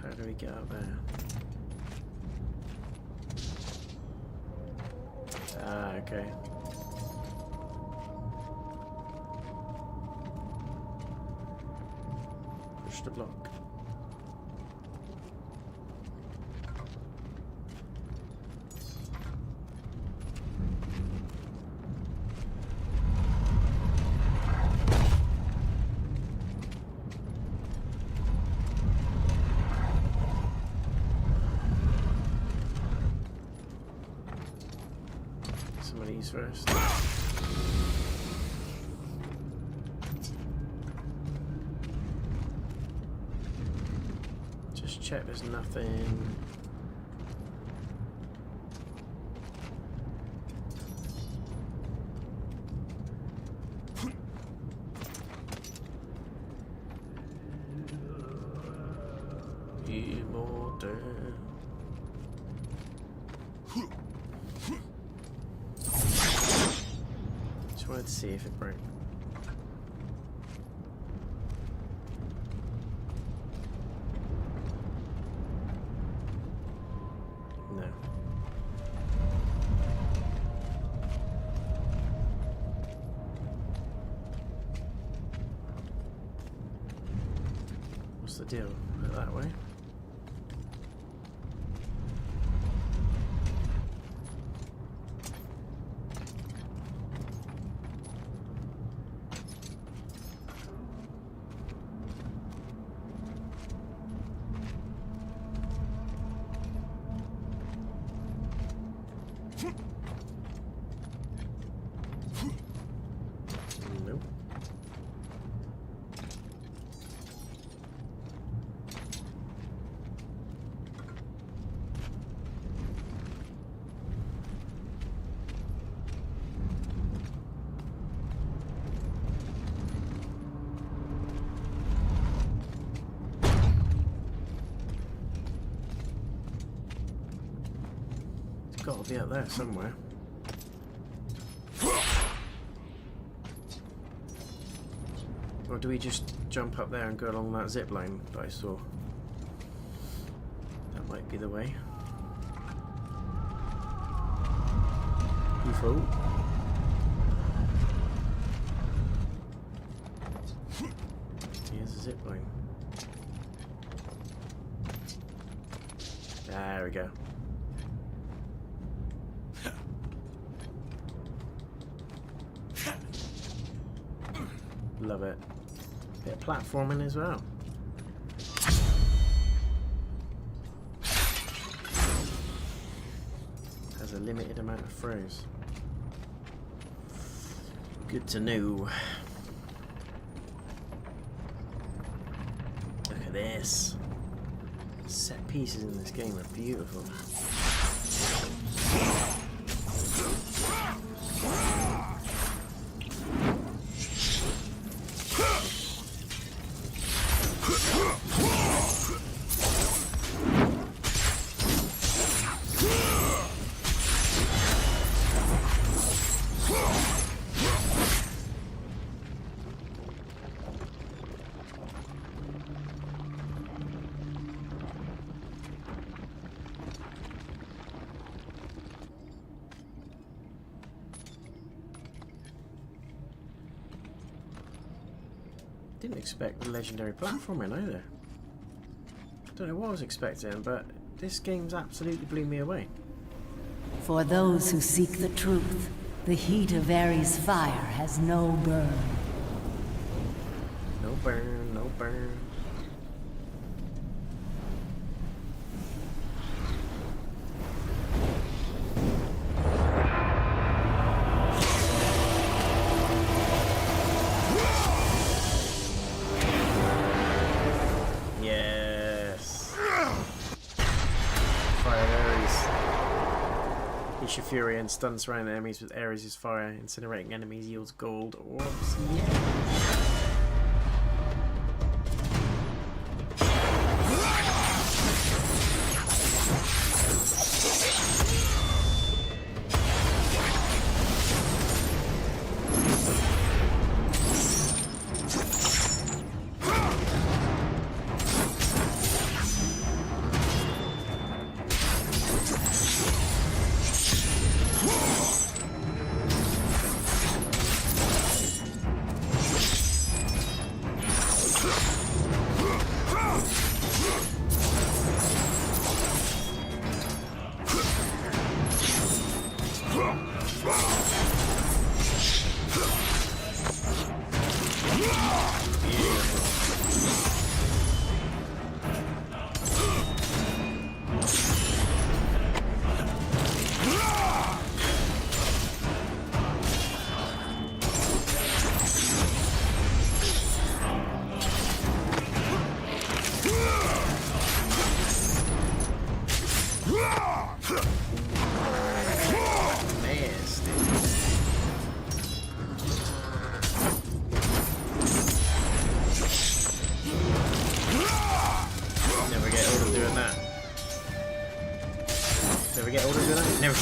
A: How do we get out there? Ah, okay. Push the block. Some of these first. check there's nothing. Immortal. Just wanted to see if it broke. No. What's the deal? Put it that way. Nope. It's got to be up there somewhere. Or do we just jump up there and go along that zip line that I saw? That might be the way. Default. Here's the zip line. There we go. Love it. Bit of platforming as well. Has a limited amount of throws. Good to know. Look at this. Set pieces in this game are beautiful. Didn't expect the legendary platforming either. Don't know what I was expecting, but this game's absolutely blew me away.
J: For those who seek the truth, the heat of Ares' fire has no burn.
A: No burn, no burn. Your fury and stun surrounding enemies with Ares' fire. Incinerating enemies yields gold orbs. Yeah.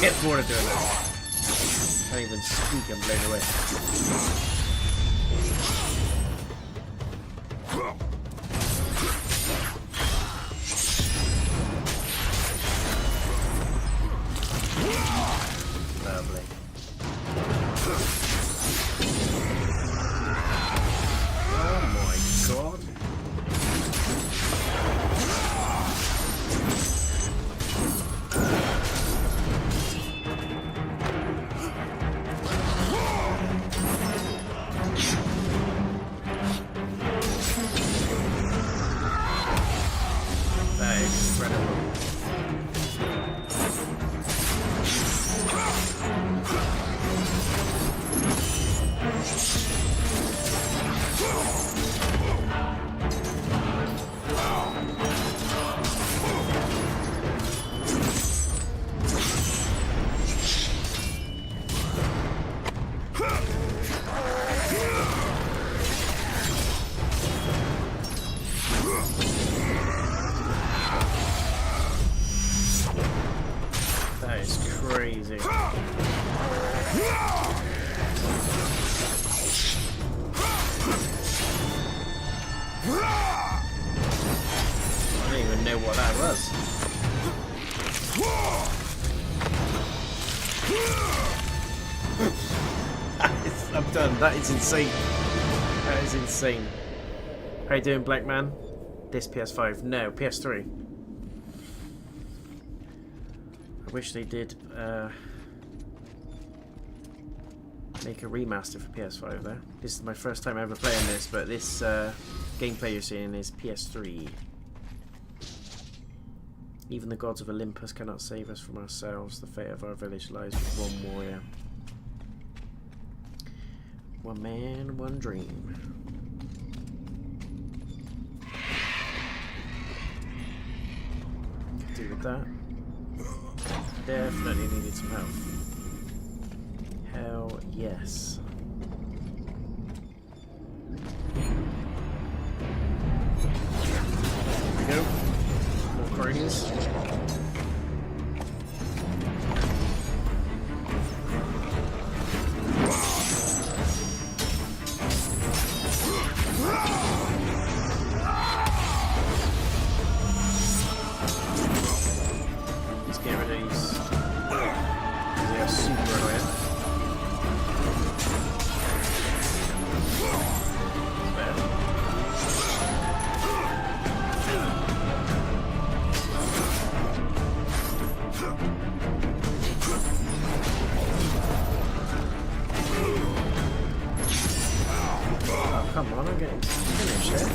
A: get bored of doing that. Can't even speak, I'm blown away. Lovely. Oh my god. That is incredible. That is crazy. I don't even know what that was. I'm done. That is insane. That is insane. How you doing, Black Man? This PS5? No, PS3. I wish they did make a remaster for PS5 though. This is my first time ever playing this, but this gameplay you're seeing is PS3. Even the gods of Olympus cannot save us from ourselves. The fate of our village lies with one warrior. One man, one dream. Could do with that. Definitely needed some help. Hell yes. Here we go. More cronies. Let's get rid of these. They are super annoying. Oh, come on, I'm getting finished here.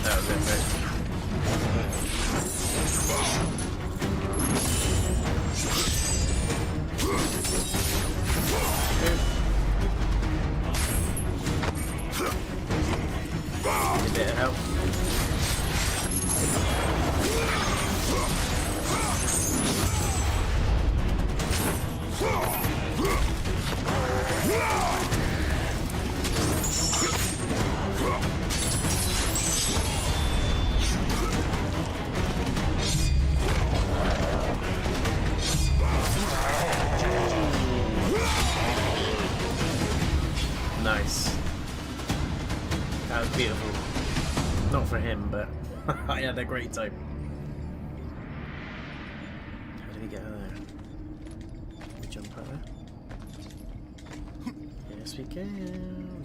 A: That was it, mate. Need a bit of help. Nice. That was beautiful. Not for him, but I had a great time. How did we get out of there? Can we jump out there? Yes, we can.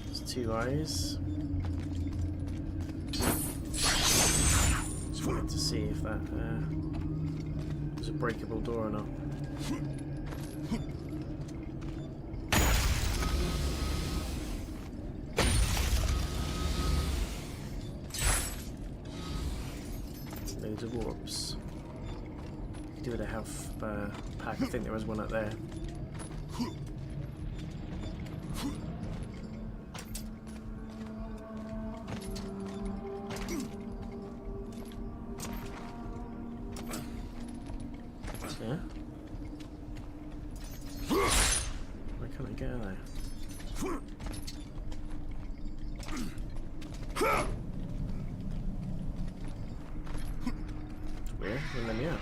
A: Let's 2 eyes. Just wanted to see if that was a breakable door or not. Loads of warps. Do with a health pack. I think there was one up there. Yeah. Why can't I get out there? It's weird. Wouldn't let me out.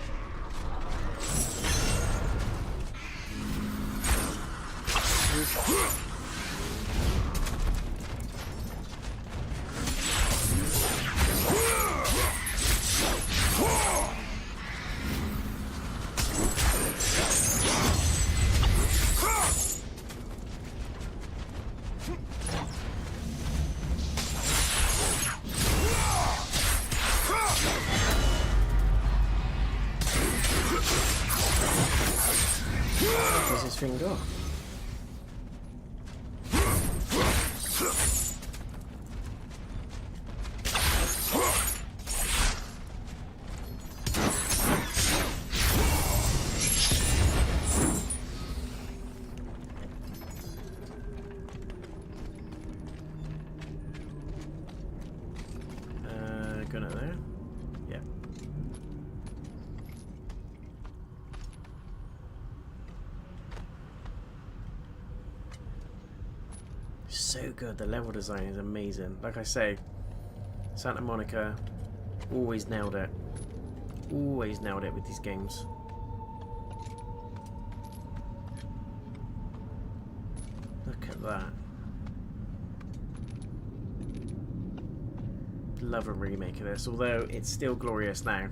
A: Where's his thing go? Gun it there? Yeah. So good, the level design is amazing. Like I say, Santa Monica always nailed it. Always nailed it with these games. Look at that. Love a remake of this, although it's still glorious now.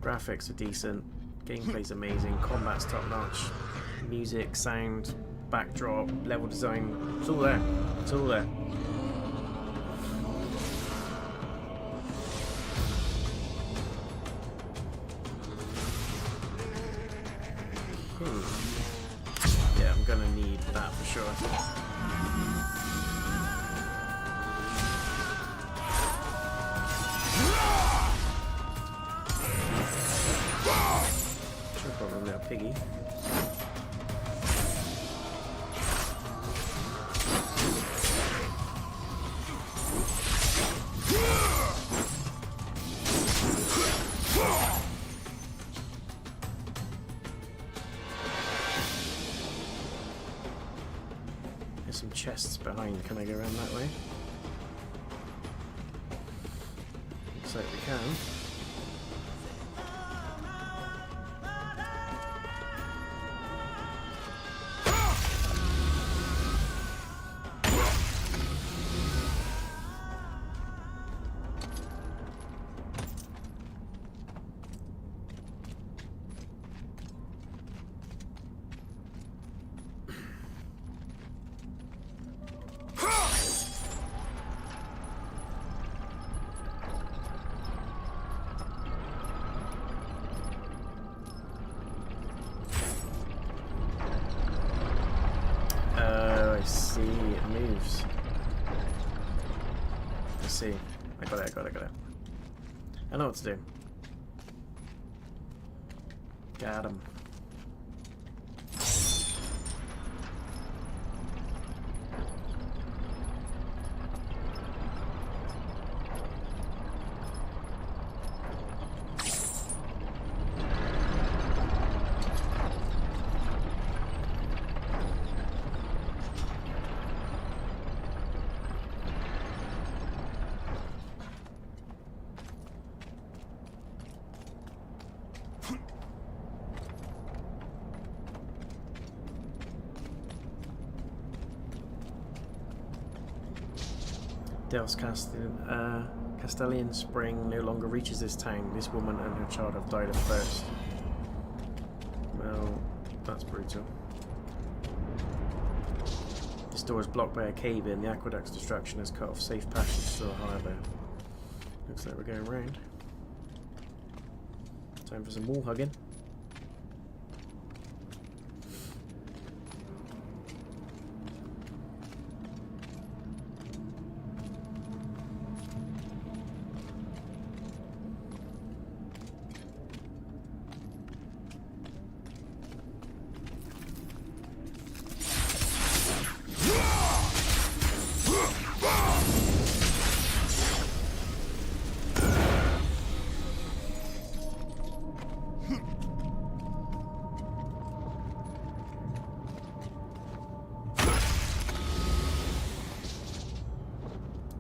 A: Graphics are decent, gameplay's amazing, combat's top notch, music, sound, backdrop, level design, it's all there. It's all there. Yeah, I'm gonna need that for sure. Piggy. There's some chests behind. Can I go around that way? Looks like we can. See, it moves. Let's see. I got it. I know what to do. Got him. Del's Castalian Spring no longer reaches this town. This woman and her child have died of thirst. Well, that's brutal. This door is blocked by a cave-in. The aqueduct's destruction has cut off safe passage to the harbour. Looks like we're going round. Time for some wall hugging.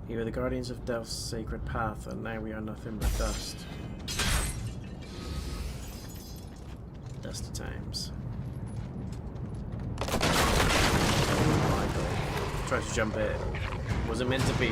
A: You are the guardians of Delph's sacred path, and now we are nothing but dust. Dusty times. Oh my god. Tried to jump it. Wasn't meant to be.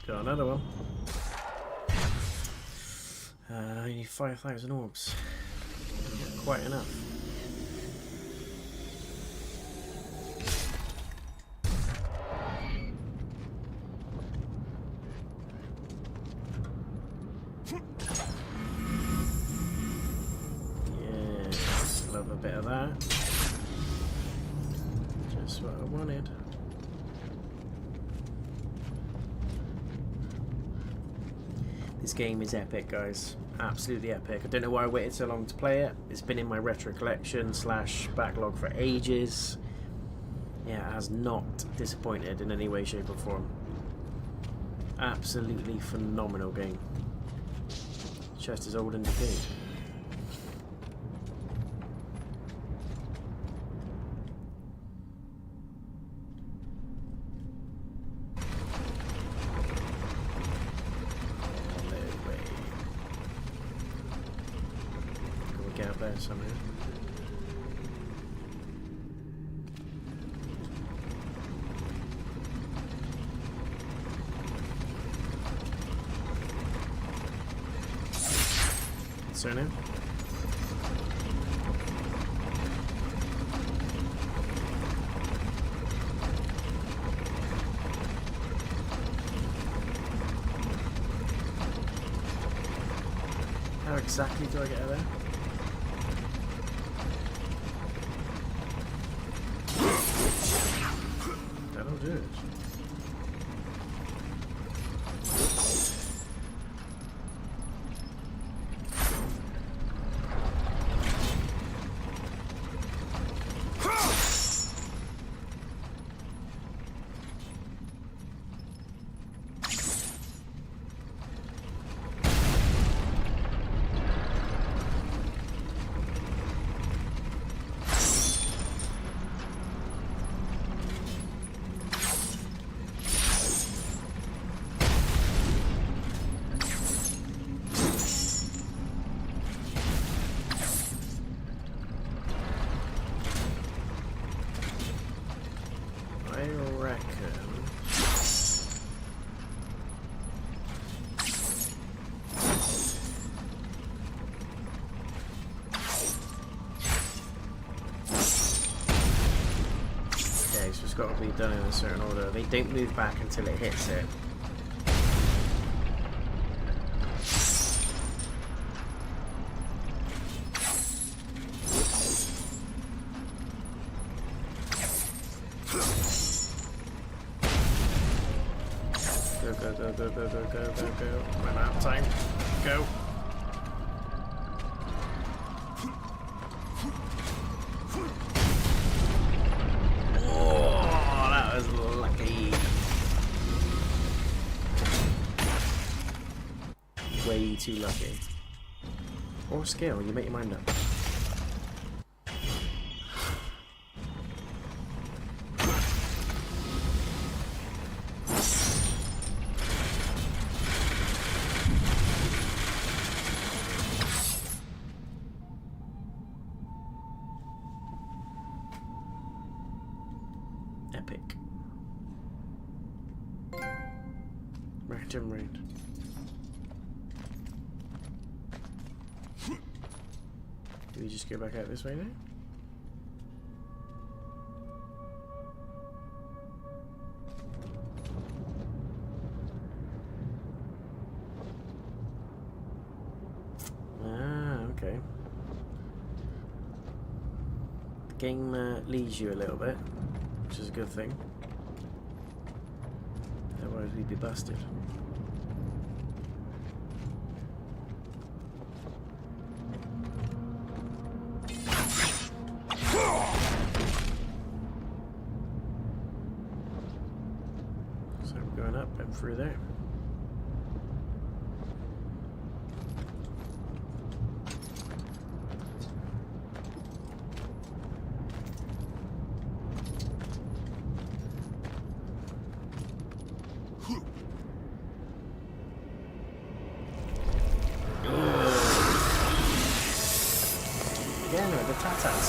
A: Got another one. I need 5,000 orbs. Quite enough. Yes, love a bit of that. Just what I wanted. This game is epic, guys. Absolutely epic. I don't know why I waited so long to play it. It's been in my retro collection / backlog for ages. Yeah, it has not disappointed in any way, shape or form. Absolutely phenomenal game. Chest is old and decayed. Somehow. So now. How exactly do I get out of there? That'll do it. got to be done in a certain order. They don't move back until it hits it. Go, go, go, go, go, go, go, go, go. Run out of time. Go. Oh, that was lucky. Way too lucky. Or skill, you make your mind up. Epic. Random raid. Do we just go back out this way now? Ah, okay. The game leads you a little bit, which is a good thing. Otherwise we'd be busted. So we're going up and through there. Again with the tatas.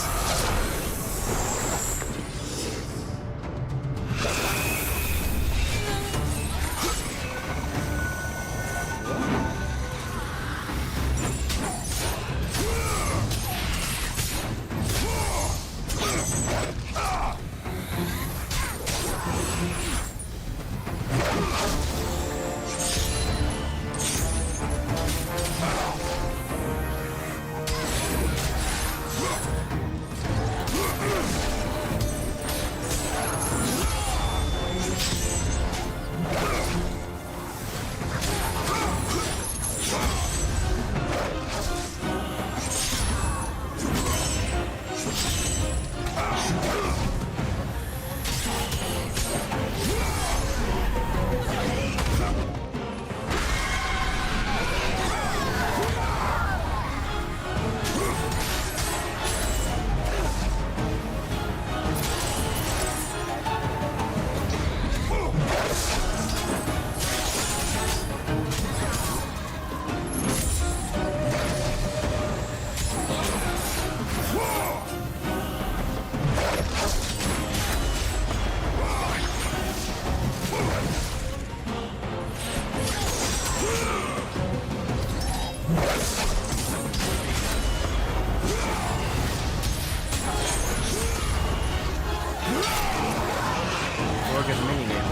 A: Gorgon minigame.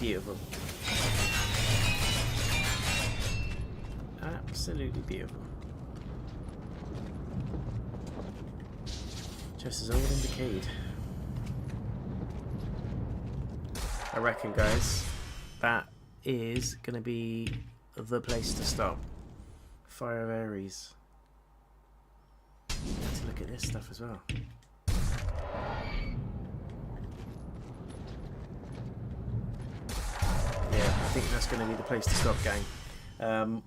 A: Beautiful. Absolutely beautiful. Just as old and decayed. I reckon, guys, that is going to be the place to stop. Fire of Ares. Let's look at this stuff as well. Yeah, I think that's going to be the place to stop, gang.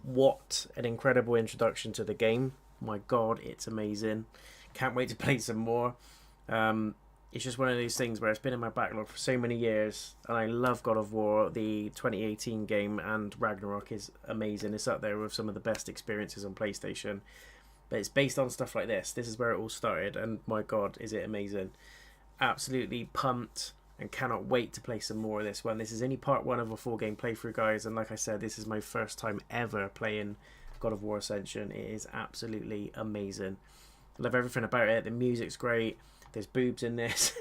A: What an incredible introduction to the game. My god, it's amazing. Can't wait to play some more. It's just one of those things where it's been in my backlog for so many years, and I love God of War. The 2018 game and Ragnarok is amazing. It's up there with some of the best experiences on PlayStation. But it's based on stuff like this. This is where it all started, and my god, is it amazing. Absolutely pumped and cannot wait to play some more of this one. This is only part 1 of a 4-game playthrough, guys, and like I said, this is my first time ever playing God of War Ascension. It is absolutely amazing. I love everything about it. The music's great. There's boobs in this.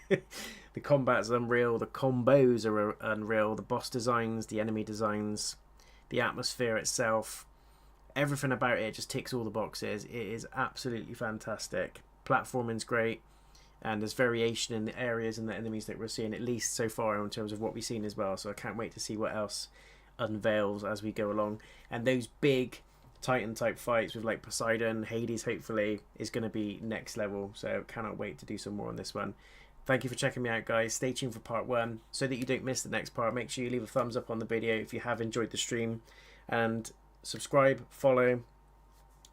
A: The combat's unreal. The combos are unreal. The boss designs, the enemy designs, the atmosphere itself, everything about it just ticks all the boxes. It is absolutely fantastic. Platforming's great, and there's variation in the areas and the enemies that we're seeing, at least so far, in terms of what we've seen as well. So I can't wait to see what else unveils as we go along. And those big Titan type fights with like Poseidon, Hades, hopefully, is going to be next level. So cannot wait to do some more on this one. Thank you for checking me out, guys. Stay tuned for part 1 so that you don't miss the next part. Make sure you leave a thumbs up on the video if you have enjoyed the stream, and subscribe, follow,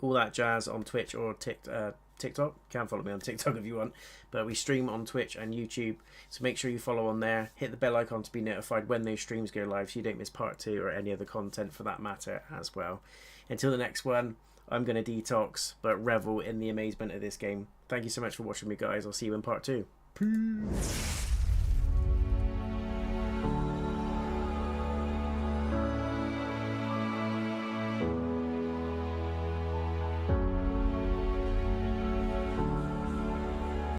A: all that jazz on Twitch or TikTok. You can follow me on TikTok if you want, but we stream on Twitch and YouTube, so make sure you follow on there. Hit the bell icon to be notified when those streams go live so you don't miss part 2 or any other content for that matter as well. Until the next one, I'm going to detox but revel in the amazement of this game. Thank you so much for watching me, guys. I'll see you in part 2. Peace.